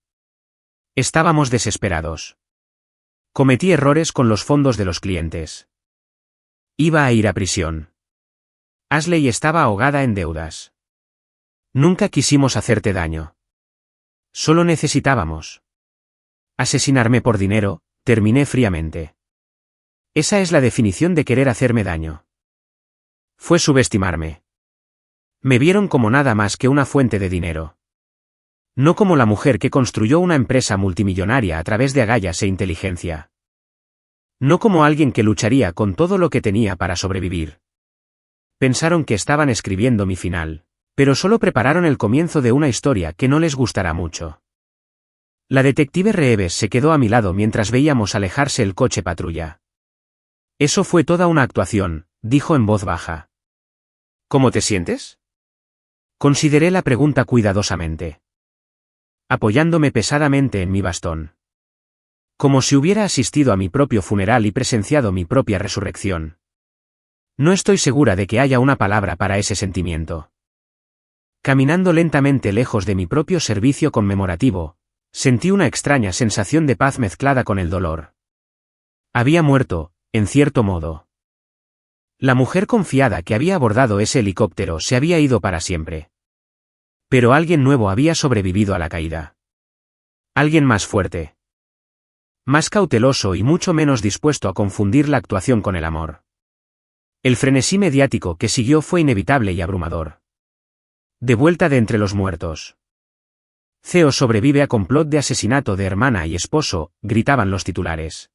Estábamos desesperados. Cometí errores con los fondos de los clientes. Iba a ir a prisión. Ashley estaba ahogada en deudas. Nunca quisimos hacerte daño. Solo necesitábamos asesinarme por dinero, terminé fríamente. Esa es la definición de querer hacerme daño. Fue subestimarme. Me vieron como nada más que una fuente de dinero. No como la mujer que construyó una empresa multimillonaria a través de agallas e inteligencia. No como alguien que lucharía con todo lo que tenía para sobrevivir. Pensaron que estaban escribiendo mi final, pero solo prepararon el comienzo de una historia que no les gustará mucho. La detective Reeves se quedó a mi lado mientras veíamos alejarse el coche patrulla. Eso fue toda una actuación, dijo en voz baja. ¿Cómo te sientes? Consideré la pregunta cuidadosamente. Apoyándome pesadamente en mi bastón. Como si hubiera asistido a mi propio funeral y presenciado mi propia resurrección. No estoy segura de que haya una palabra para ese sentimiento. Caminando lentamente lejos de mi propio servicio conmemorativo, sentí una extraña sensación de paz mezclada con el dolor. Había muerto, en cierto modo. La mujer confiada que había abordado ese helicóptero se había ido para siempre. Pero alguien nuevo había sobrevivido a la caída. Alguien más fuerte. Más cauteloso y mucho menos dispuesto a confundir la actuación con el amor. El frenesí mediático que siguió fue inevitable y abrumador. De vuelta de entre los muertos. CEO sobrevive a complot de asesinato de hermana y esposo, gritaban los titulares.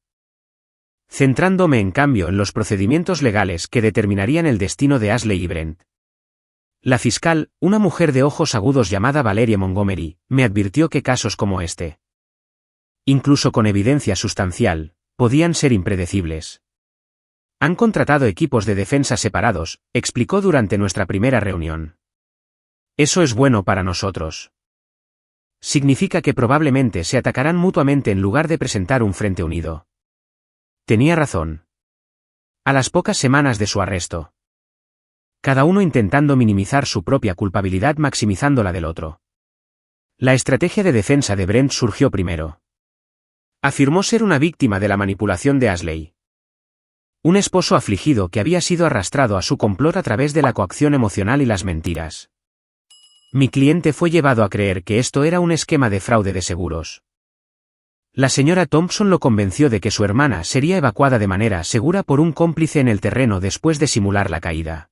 Centrándome en cambio en los procedimientos legales que determinarían el destino de Ashley y Brent. La fiscal, una mujer de ojos agudos llamada Valerie Montgomery, me advirtió que casos como este, incluso con evidencia sustancial, podían ser impredecibles. Han contratado equipos de defensa separados, explicó durante nuestra primera reunión. Eso es bueno para nosotros. Significa que probablemente se atacarán mutuamente en lugar de presentar un frente unido. Tenía razón. A las pocas semanas de su arresto. Cada uno intentando minimizar su propia culpabilidad maximizando la del otro. La estrategia de defensa de Brent surgió primero. Afirmó ser una víctima de la manipulación de Ashley. Un esposo afligido que había sido arrastrado a su complot a través de la coacción emocional y las mentiras. Mi cliente fue llevado a creer que esto era un esquema de fraude de seguros. La señora Thompson lo convenció de que su hermana sería evacuada de manera segura por un cómplice en el terreno después de simular la caída.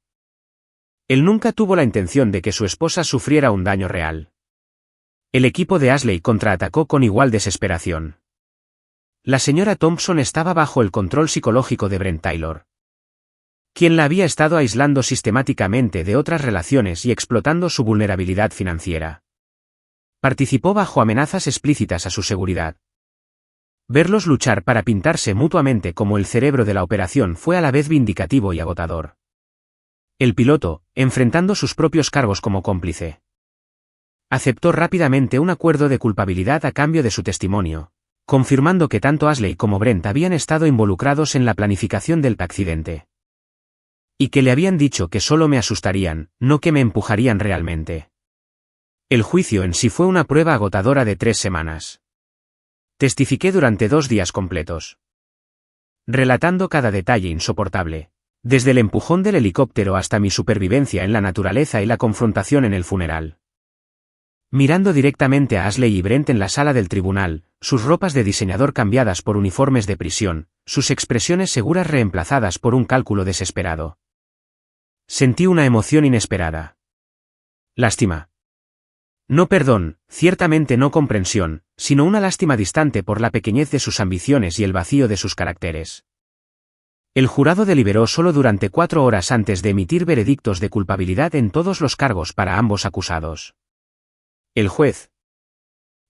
Él nunca tuvo la intención de que su esposa sufriera un daño real. El equipo de Ashley contraatacó con igual desesperación. La señora Thompson estaba bajo el control psicológico de Brent Taylor, quien la había estado aislando sistemáticamente de otras relaciones y explotando su vulnerabilidad financiera. Participó bajo amenazas explícitas a su seguridad. Verlos luchar para pintarse mutuamente como el cerebro de la operación fue a la vez vindicativo y agotador. El piloto, enfrentando sus propios cargos como cómplice, aceptó rápidamente un acuerdo de culpabilidad a cambio de su testimonio, confirmando que tanto Ashley como Brent habían estado involucrados en la planificación del accidente. Y que le habían dicho que solo me asustarían, no que me empujarían realmente. El juicio en sí fue una prueba agotadora de 3 semanas. Testifiqué durante 2 días completos, relatando cada detalle insoportable, desde el empujón del helicóptero hasta mi supervivencia en la naturaleza y la confrontación en el funeral. Mirando directamente a Ashley y Brent en la sala del tribunal, sus ropas de diseñador cambiadas por uniformes de prisión, sus expresiones seguras reemplazadas por un cálculo desesperado. Sentí una emoción inesperada. Lástima. No perdón, ciertamente no comprensión, sino una lástima distante por la pequeñez de sus ambiciones y el vacío de sus caracteres. El jurado deliberó solo durante 4 horas antes de emitir veredictos de culpabilidad en todos los cargos para ambos acusados. El juez,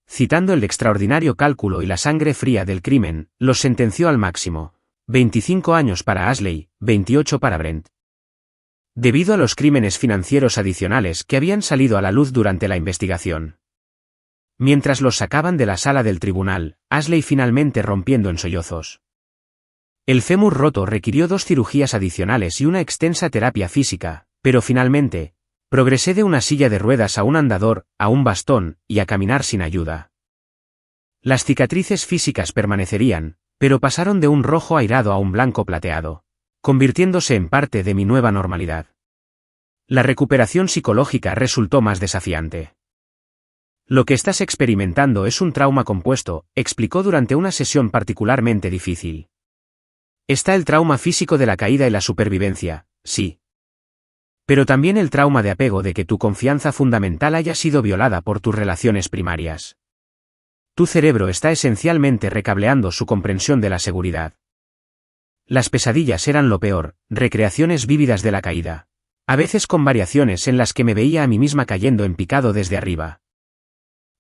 citando el extraordinario cálculo y la sangre fría del crimen, los sentenció al máximo: 25 años para Ashley, 28 para Brent. Debido a los crímenes financieros adicionales que habían salido a la luz durante la investigación. Mientras los sacaban de la sala del tribunal, Ashley finalmente rompiendo en sollozos. El fémur roto requirió 2 cirugías adicionales y una extensa terapia física, pero finalmente, progresé de una silla de ruedas a un andador, a un bastón, y a caminar sin ayuda. Las cicatrices físicas permanecerían, pero pasaron de un rojo airado a un blanco plateado, convirtiéndose en parte de mi nueva normalidad. La recuperación psicológica resultó más desafiante. Lo que estás experimentando es un trauma compuesto, explicó durante una sesión particularmente difícil. Está el trauma físico de la caída y la supervivencia, sí. Pero también el trauma de apego de que tu confianza fundamental haya sido violada por tus relaciones primarias. Tu cerebro está esencialmente recableando su comprensión de la seguridad. Las pesadillas eran lo peor, recreaciones vívidas de la caída. A veces con variaciones en las que me veía a mí misma cayendo en picado desde arriba.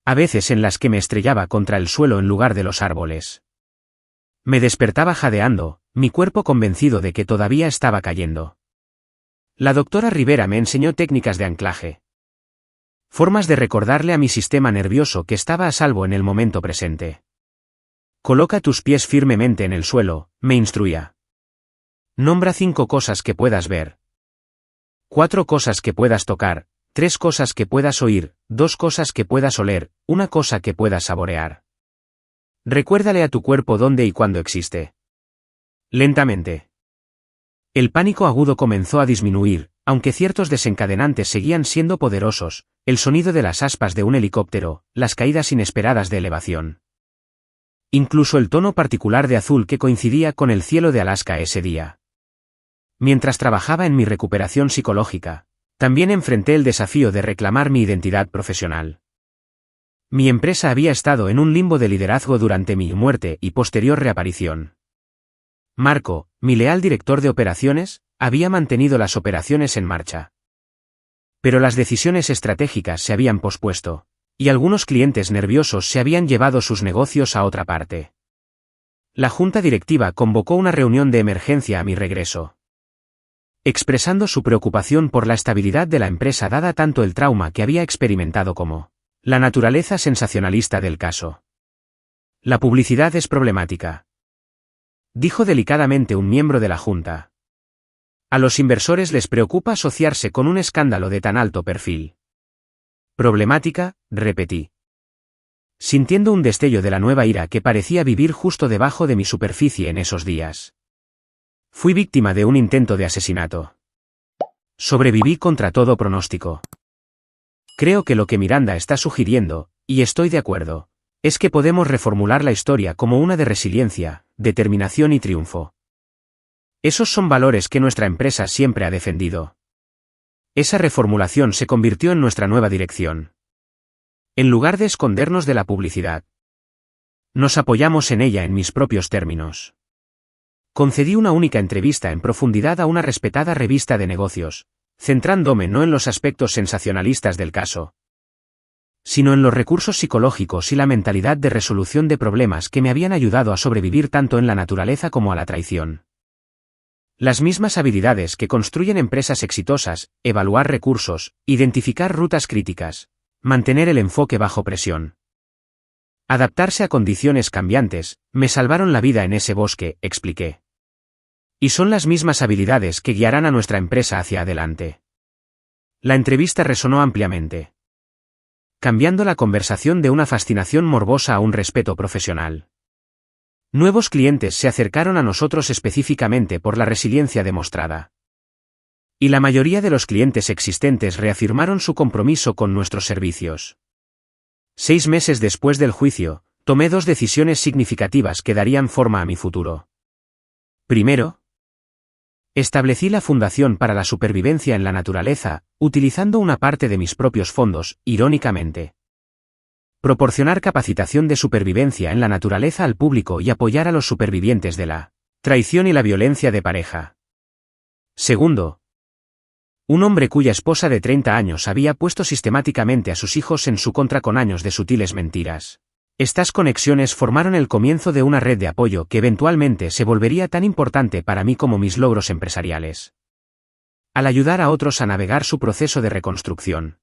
A veces en las que me estrellaba contra el suelo en lugar de los árboles. Me despertaba jadeando, mi cuerpo convencido de que todavía estaba cayendo. La doctora Rivera me enseñó técnicas de anclaje. Formas de recordarle a mi sistema nervioso que estaba a salvo en el momento presente. Coloca tus pies firmemente en el suelo, me instruía. Nombra 5 cosas que puedas ver. 4 cosas que puedas tocar, 3 cosas que puedas oír, 2 cosas que puedas oler, 1 cosa que puedas saborear. Recuérdale a tu cuerpo dónde y cuándo existe. Lentamente. El pánico agudo comenzó a disminuir, aunque ciertos desencadenantes seguían siendo poderosos: el sonido de las aspas de un helicóptero, las caídas inesperadas de elevación. Incluso el tono particular de azul que coincidía con el cielo de Alaska ese día. Mientras trabajaba en mi recuperación psicológica, también enfrenté el desafío de reclamar mi identidad profesional. Mi empresa había estado en un limbo de liderazgo durante mi muerte y posterior reaparición. Marco, mi leal director de operaciones, había mantenido las operaciones en marcha. Pero las decisiones estratégicas se habían pospuesto, y algunos clientes nerviosos se habían llevado sus negocios a otra parte. La junta directiva convocó una reunión de emergencia a mi regreso, expresando su preocupación por la estabilidad de la empresa dada tanto el trauma que había experimentado como la naturaleza sensacionalista del caso. La publicidad es problemática, dijo delicadamente un miembro de la junta. A los inversores les preocupa asociarse con un escándalo de tan alto perfil. Problemática, repetí. sintiendo un destello de la nueva ira que parecía vivir justo debajo de mi superficie en esos días. Fui víctima de un intento de asesinato. Sobreviví contra todo pronóstico. Creo que lo que Miranda está sugiriendo, y estoy de acuerdo, es que podemos reformular la historia como una de resiliencia, determinación y triunfo. Esos son valores que nuestra empresa siempre ha defendido. Esa reformulación se convirtió en nuestra nueva dirección. En lugar de escondernos de la publicidad, nos apoyamos en ella en mis propios términos. Concedí una única entrevista en profundidad a una respetada revista de negocios, centrándome no en los aspectos sensacionalistas del caso, sino en los recursos psicológicos y la mentalidad de resolución de problemas que me habían ayudado a sobrevivir tanto en la naturaleza como a la traición. Las mismas habilidades que construyen empresas exitosas: evaluar recursos, identificar rutas críticas, mantener el enfoque bajo presión, adaptarse a condiciones cambiantes, me salvaron la vida en ese bosque, expliqué. Y son las mismas habilidades que guiarán a nuestra empresa hacia adelante. La entrevista resonó ampliamente, cambiando la conversación de una fascinación morbosa a un respeto profesional. Nuevos clientes se acercaron a nosotros específicamente por la resiliencia demostrada. Y la mayoría de los clientes existentes reafirmaron su compromiso con nuestros servicios. 6 meses después del juicio, tomé 2 decisiones significativas que darían forma a mi futuro. Primero, establecí la Fundación para la Supervivencia en la Naturaleza, utilizando una parte de mis propios fondos, irónicamente. Proporcionar capacitación de supervivencia en la naturaleza al público y apoyar a los supervivientes de la traición y la violencia de pareja. Segundo, un hombre cuya esposa de 30 años había puesto sistemáticamente a sus hijos en su contra con años de sutiles mentiras. Estas conexiones formaron el comienzo de una red de apoyo que eventualmente se volvería tan importante para mí como mis logros empresariales. Al ayudar a otros a navegar su proceso de reconstrucción,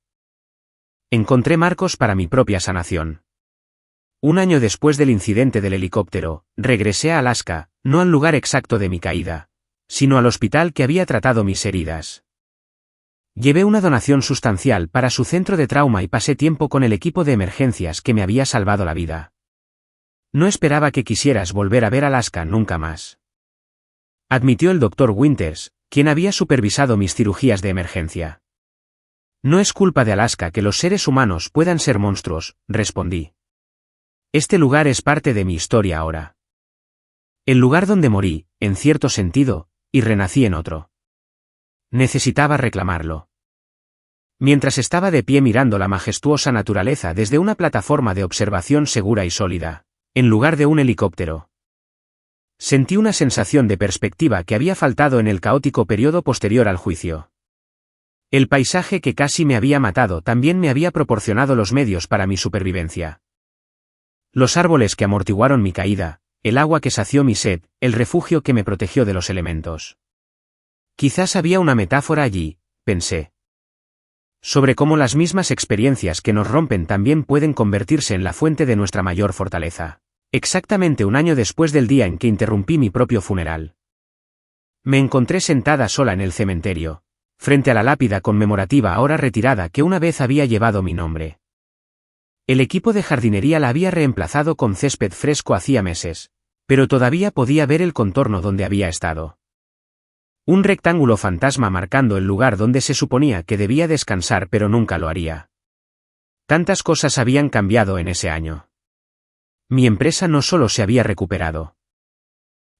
encontré marcos para mi propia sanación. 1 año después del incidente del helicóptero, regresé a Alaska, no al lugar exacto de mi caída, sino al hospital que había tratado mis heridas. Llevé una donación sustancial para su centro de trauma y pasé tiempo con el equipo de emergencias que me había salvado la vida. No esperaba que quisieras volver a ver Alaska nunca más, admitió el Dr. Winters, quien había supervisado mis cirugías de emergencia. No es culpa de Alaska que los seres humanos puedan ser monstruos, respondí. Este lugar es parte de mi historia ahora. El lugar donde morí, en cierto sentido, y renací en otro. Necesitaba reclamarlo. Mientras estaba de pie mirando la majestuosa naturaleza desde una plataforma de observación segura y sólida, en lugar de un helicóptero, sentí una sensación de perspectiva que había faltado en el caótico periodo posterior al juicio. El paisaje que casi me había matado también me había proporcionado los medios para mi supervivencia. Los árboles que amortiguaron mi caída, el agua que sació mi sed, el refugio que me protegió de los elementos. Quizás había una metáfora allí, pensé, sobre cómo las mismas experiencias que nos rompen también pueden convertirse en la fuente de nuestra mayor fortaleza. Exactamente 1 año después del día en que interrumpí mi propio funeral, me encontré sentada sola en el cementerio, frente a la lápida conmemorativa ahora retirada que una vez había llevado mi nombre. El equipo de jardinería la había reemplazado con césped fresco hacía meses, pero todavía podía ver el contorno donde había estado. Un rectángulo fantasma marcando el lugar donde se suponía que debía descansar pero nunca lo haría. Tantas cosas habían cambiado en ese año. Mi empresa no solo se había recuperado,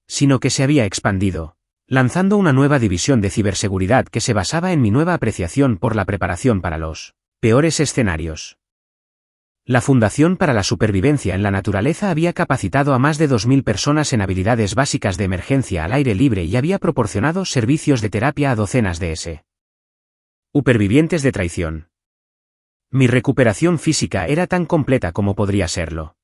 sino que se había expandido, lanzando una nueva división de ciberseguridad que se basaba en mi nueva apreciación por la preparación para los peores escenarios. La Fundación para la Supervivencia en la Naturaleza había capacitado a más de 2.000 personas en habilidades básicas de emergencia al aire libre y había proporcionado servicios de terapia a docenas de supervivientes de traición. Mi recuperación física era tan completa como podría serlo.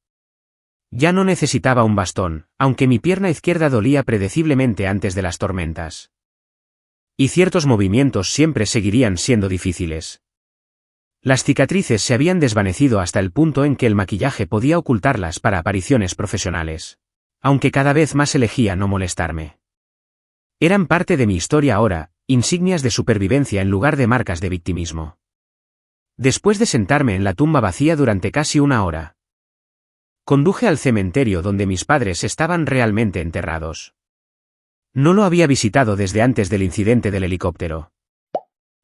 Ya no necesitaba un bastón, aunque mi pierna izquierda dolía predeciblemente antes de las tormentas. Y ciertos movimientos siempre seguirían siendo difíciles. Las cicatrices se habían desvanecido hasta el punto en que el maquillaje podía ocultarlas para apariciones profesionales. Aunque cada vez más elegía no molestarme. Eran parte de mi historia ahora, insignias de supervivencia en lugar de marcas de victimismo. Después de sentarme en la tumba vacía durante casi 1 hora, Conduje al cementerio donde mis padres estaban realmente enterrados. No lo había visitado desde antes del incidente del helicóptero.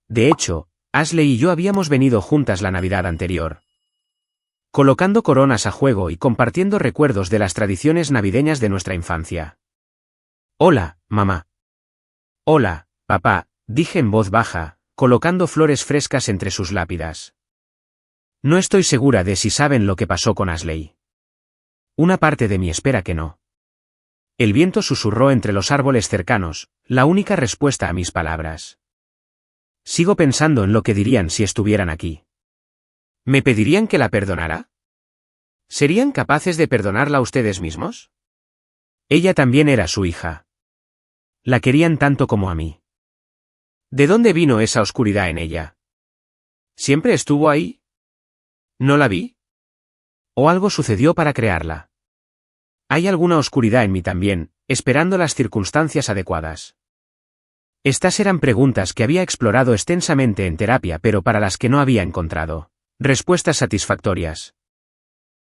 De hecho, Ashley y yo habíamos venido juntas la Navidad anterior. Colocando coronas a juego y compartiendo recuerdos de las tradiciones navideñas de nuestra infancia. Hola, mamá. Hola, papá, dije en voz baja, colocando flores frescas entre sus lápidas. No estoy segura de si saben lo que pasó con Ashley. Una parte de mí espera que no. El viento susurró entre los árboles cercanos, la única respuesta a mis palabras. Sigo pensando en lo que dirían si estuvieran aquí. ¿Me pedirían que la perdonara? ¿Serían capaces de perdonarla ustedes mismos? Ella también era su hija. La querían tanto como a mí. ¿De dónde vino esa oscuridad en ella? ¿Siempre estuvo ahí? ¿No la vi? ¿O algo sucedió para crearla? Hay alguna oscuridad en mí también, esperando las circunstancias adecuadas. Estas eran preguntas que había explorado extensamente en terapia, pero para las que no había encontrado respuestas satisfactorias.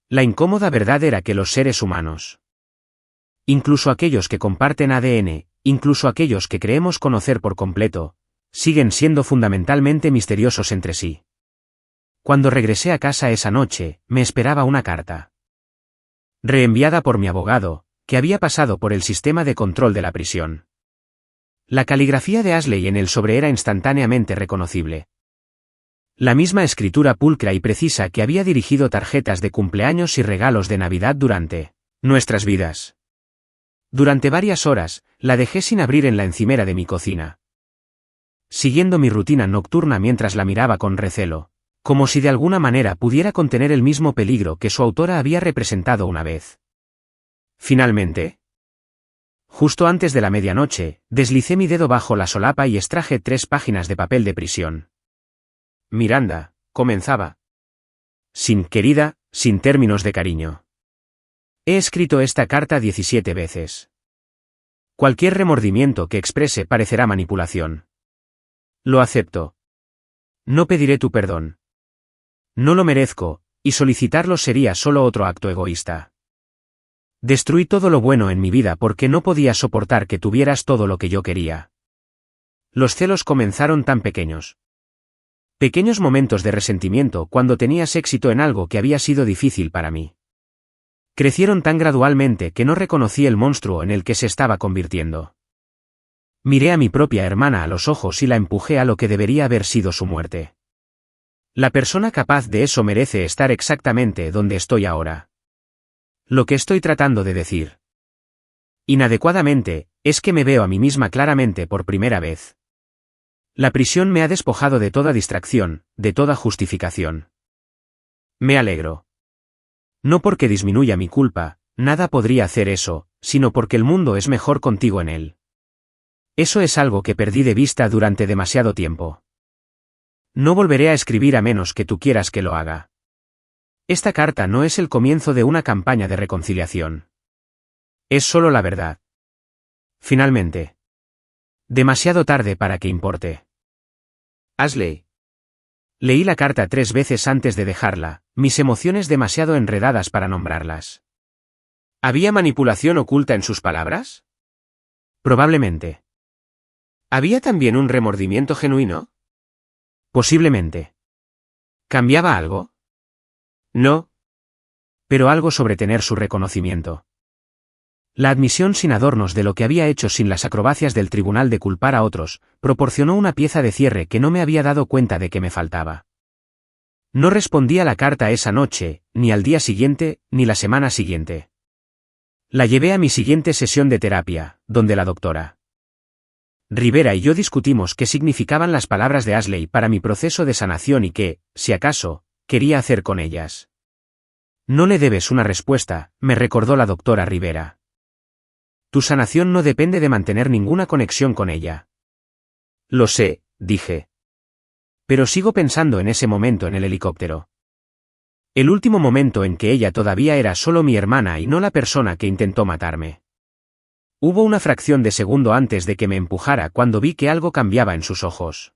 La incómoda verdad era que los seres humanos, incluso aquellos que comparten ADN, incluso aquellos que creemos conocer por completo, siguen siendo fundamentalmente misteriosos entre sí. Cuando regresé a casa esa noche, me esperaba una carta. Reenviada por mi abogado, que había pasado por el sistema de control de la prisión. La caligrafía de Ashley en el sobre era instantáneamente reconocible. La misma escritura pulcra y precisa que había dirigido tarjetas de cumpleaños y regalos de Navidad durante nuestras vidas. Durante varias horas, la dejé sin abrir en la encimera de mi cocina. Siguiendo mi rutina nocturna mientras la miraba con recelo, como si de alguna manera pudiera contener el mismo peligro que su autora había representado una vez. Finalmente, justo antes de la medianoche, deslicé mi dedo bajo la solapa y extraje 3 páginas de papel de prisión. Miranda, comenzaba. Sin querida, sin términos de cariño. He escrito esta carta 17 veces. Cualquier remordimiento que exprese parecerá manipulación. Lo acepto. No pediré tu perdón. No lo merezco, y solicitarlo sería solo otro acto egoísta. Destruí todo lo bueno en mi vida porque no podía soportar que tuvieras todo lo que yo quería. Los celos comenzaron tan pequeños. Pequeños momentos de resentimiento cuando tenías éxito en algo que había sido difícil para mí. Crecieron tan gradualmente que no reconocí el monstruo en el que se estaba convirtiendo. Miré a mi propia hermana a los ojos y la empujé a lo que debería haber sido su muerte. La persona capaz de eso merece estar exactamente donde estoy ahora. Lo que estoy tratando de decir, inadecuadamente, es que me veo a mí misma claramente por primera vez. La prisión me ha despojado de toda distracción, de toda justificación. Me alegro. No porque disminuya mi culpa, nada podría hacer eso, sino porque el mundo es mejor contigo en él. Eso es algo que perdí de vista durante demasiado tiempo. No volveré a escribir a menos que tú quieras que lo haga. Esta carta no es el comienzo de una campaña de reconciliación. Es solo la verdad. Finalmente. Demasiado tarde para que importe. Ashley. Leí la carta 3 veces antes de dejarla, mis emociones demasiado enredadas para nombrarlas. ¿Había manipulación oculta en sus palabras? Probablemente. ¿Había también un remordimiento genuino? Posiblemente. ¿Cambiaba algo? No. Pero algo sobre tener su reconocimiento. La admisión sin adornos de lo que había hecho sin las acrobacias del tribunal de culpar a otros, proporcionó una pieza de cierre que no me había dado cuenta de que me faltaba. No respondí a la carta esa noche, ni al día siguiente, ni la semana siguiente. La llevé a mi siguiente sesión de terapia, donde la doctora Rivera y yo discutimos qué significaban las palabras de Ashley para mi proceso de sanación y qué, si acaso, quería hacer con ellas. No le debes una respuesta, me recordó la doctora Rivera. Tu sanación no depende de mantener ninguna conexión con ella. Lo sé, dije. Pero sigo pensando en ese momento en el helicóptero. El último momento en que ella todavía era solo mi hermana y no la persona que intentó matarme. Hubo una fracción de segundo antes de que me empujara cuando vi que algo cambiaba en sus ojos.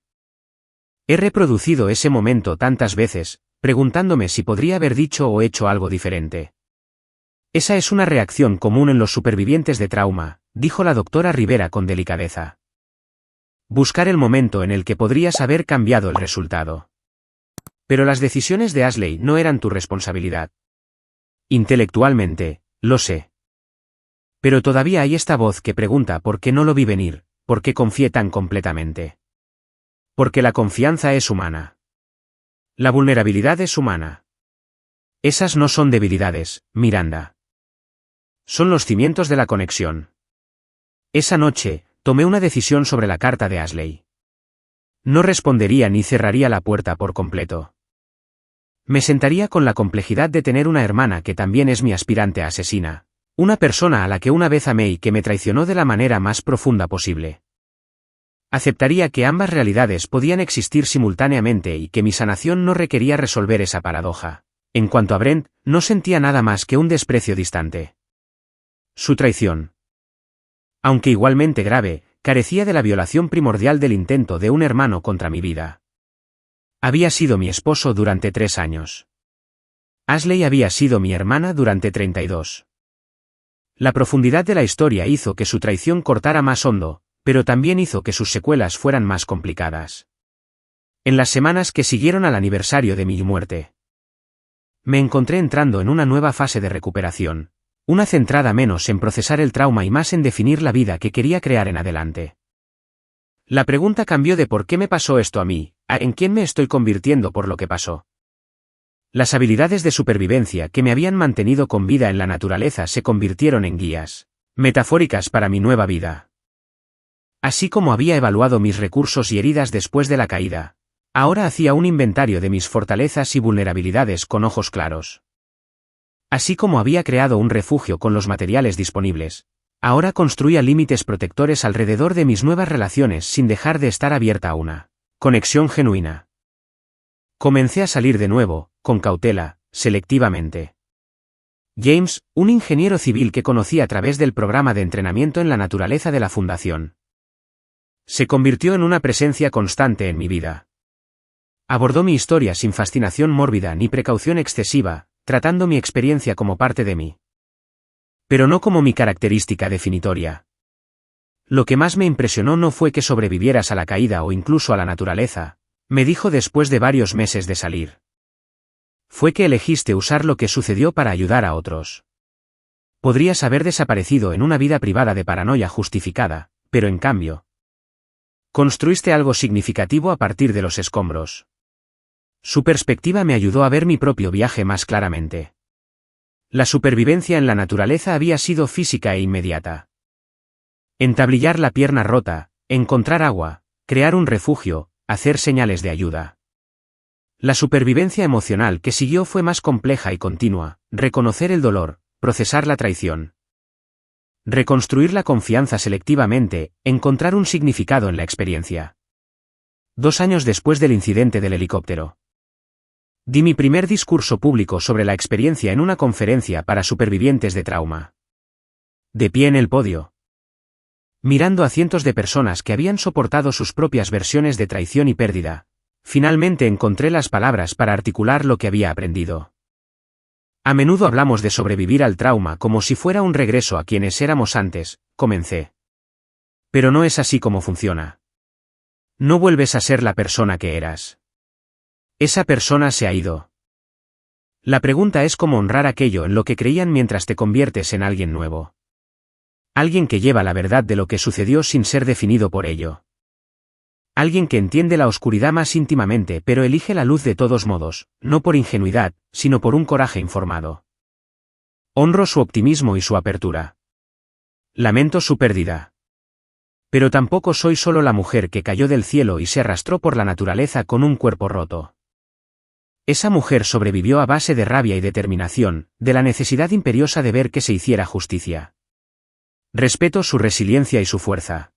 He reproducido ese momento tantas veces, preguntándome si podría haber dicho o hecho algo diferente. Esa es una reacción común en los supervivientes de trauma, dijo la doctora Rivera con delicadeza. Buscar el momento en el que podrías haber cambiado el resultado. Pero las decisiones de Ashley no eran tu responsabilidad. Intelectualmente, lo sé. Pero todavía hay esta voz que pregunta por qué no lo vi venir, por qué confié tan completamente. Porque la confianza es humana. La vulnerabilidad es humana. Esas no son debilidades, Miranda. Son los cimientos de la conexión. Esa noche, tomé una decisión sobre la carta de Ashley. No respondería ni cerraría la puerta por completo. Me sentaría con la complejidad de tener una hermana que también es mi aspirante a asesina. Una persona a la que una vez amé y que me traicionó de la manera más profunda posible. Aceptaría que ambas realidades podían existir simultáneamente y que mi sanación no requería resolver esa paradoja. En cuanto a Brent, no sentía nada más que un desprecio distante. Su traición, aunque igualmente grave, carecía de la violación primordial del intento de un hermano contra mi vida. Había sido mi esposo durante 3 años. Ashley había sido mi hermana durante 32. La profundidad de la historia hizo que su traición cortara más hondo, pero también hizo que sus secuelas fueran más complicadas. En las semanas que siguieron al aniversario de mi muerte, me encontré entrando en una nueva fase de recuperación, una centrada menos en procesar el trauma y más en definir la vida que quería crear en adelante. La pregunta cambió de ¿por qué me pasó esto a mí?, a ¿en quién me estoy convirtiendo por lo que pasó? Las habilidades de supervivencia que me habían mantenido con vida en la naturaleza se convirtieron en guías metafóricas para mi nueva vida. Así como había evaluado mis recursos y heridas después de la caída, ahora hacía un inventario de mis fortalezas y vulnerabilidades con ojos claros. Así como había creado un refugio con los materiales disponibles, ahora construía límites protectores alrededor de mis nuevas relaciones sin dejar de estar abierta a una conexión genuina. Comencé a salir de nuevo, con cautela, selectivamente. James, un ingeniero civil que conocí a través del programa de entrenamiento en la naturaleza de la Fundación, se convirtió en una presencia constante en mi vida. Abordó mi historia sin fascinación mórbida ni precaución excesiva, tratando mi experiencia como parte de mí. Pero no como mi característica definitoria. Lo que más me impresionó no fue que sobrevivieras a la caída o incluso a la naturaleza, me dijo después de varios meses de salir. Fue que elegiste usar lo que sucedió para ayudar a otros. Podrías haber desaparecido en una vida privada de paranoia justificada, pero en cambio, construiste algo significativo a partir de los escombros. Su perspectiva me ayudó a ver mi propio viaje más claramente. La supervivencia en la naturaleza había sido física e inmediata. Entablillar la pierna rota, encontrar agua, crear un refugio, hacer señales de ayuda. La supervivencia emocional que siguió fue más compleja y continua, reconocer el dolor, procesar la traición. Reconstruir la confianza selectivamente, encontrar un significado en la experiencia. 2 años después del incidente del helicóptero, di mi primer discurso público sobre la experiencia en una conferencia para supervivientes de trauma. De pie en el podio, mirando a cientos de personas que habían soportado sus propias versiones de traición y pérdida, finalmente encontré las palabras para articular lo que había aprendido. A menudo hablamos de sobrevivir al trauma como si fuera un regreso a quienes éramos antes, comencé. Pero no es así como funciona. No vuelves a ser la persona que eras. Esa persona se ha ido. La pregunta es cómo honrar aquello en lo que creían mientras te conviertes en alguien nuevo. Alguien que lleva la verdad de lo que sucedió sin ser definido por ello. Alguien que entiende la oscuridad más íntimamente pero elige la luz de todos modos, no por ingenuidad, sino por un coraje informado. Honro su optimismo y su apertura. Lamento su pérdida. Pero tampoco soy solo la mujer que cayó del cielo y se arrastró por la naturaleza con un cuerpo roto. Esa mujer sobrevivió a base de rabia y determinación, de la necesidad imperiosa de ver que se hiciera justicia. Respeto su resiliencia y su fuerza.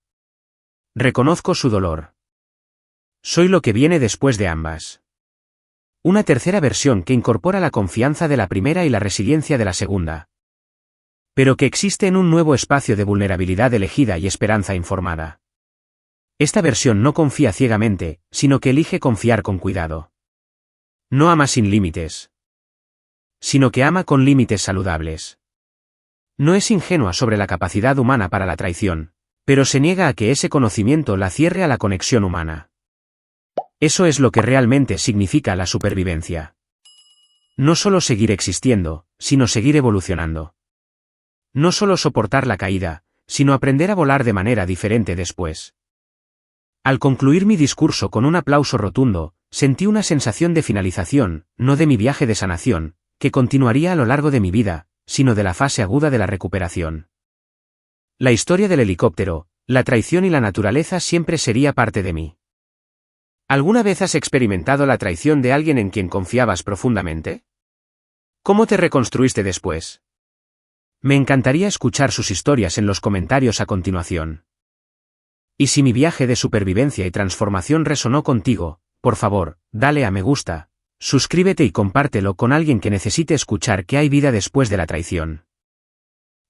Reconozco su dolor. Soy lo que viene después de ambas. Una tercera versión que incorpora la confianza de la primera y la resiliencia de la segunda. Pero que existe en un nuevo espacio de vulnerabilidad elegida y esperanza informada. Esta versión no confía ciegamente, sino que elige confiar con cuidado. No ama sin límites, sino que ama con límites saludables. No es ingenua sobre la capacidad humana para la traición, pero se niega a que ese conocimiento la cierre a la conexión humana. Eso es lo que realmente significa la supervivencia. No solo seguir existiendo, sino seguir evolucionando. No solo soportar la caída, sino aprender a volar de manera diferente después. Al concluir mi discurso con un aplauso rotundo, sentí una sensación de finalización, no de mi viaje de sanación, que continuaría a lo largo de mi vida, sino de la fase aguda de la recuperación. La historia del helicóptero, la traición y la naturaleza siempre sería parte de mí. ¿Alguna vez has experimentado la traición de alguien en quien confiabas profundamente? ¿Cómo te reconstruiste después? Me encantaría escuchar sus historias en los comentarios a continuación. Y si mi viaje de supervivencia y transformación resonó contigo, por favor, dale a me gusta, suscríbete y compártelo con alguien que necesite escuchar que hay vida después de la traición.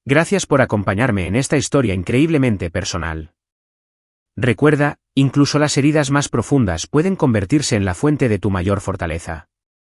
Gracias por acompañarme en esta historia increíblemente personal. Recuerda, incluso las heridas más profundas pueden convertirse en la fuente de tu mayor fortaleza.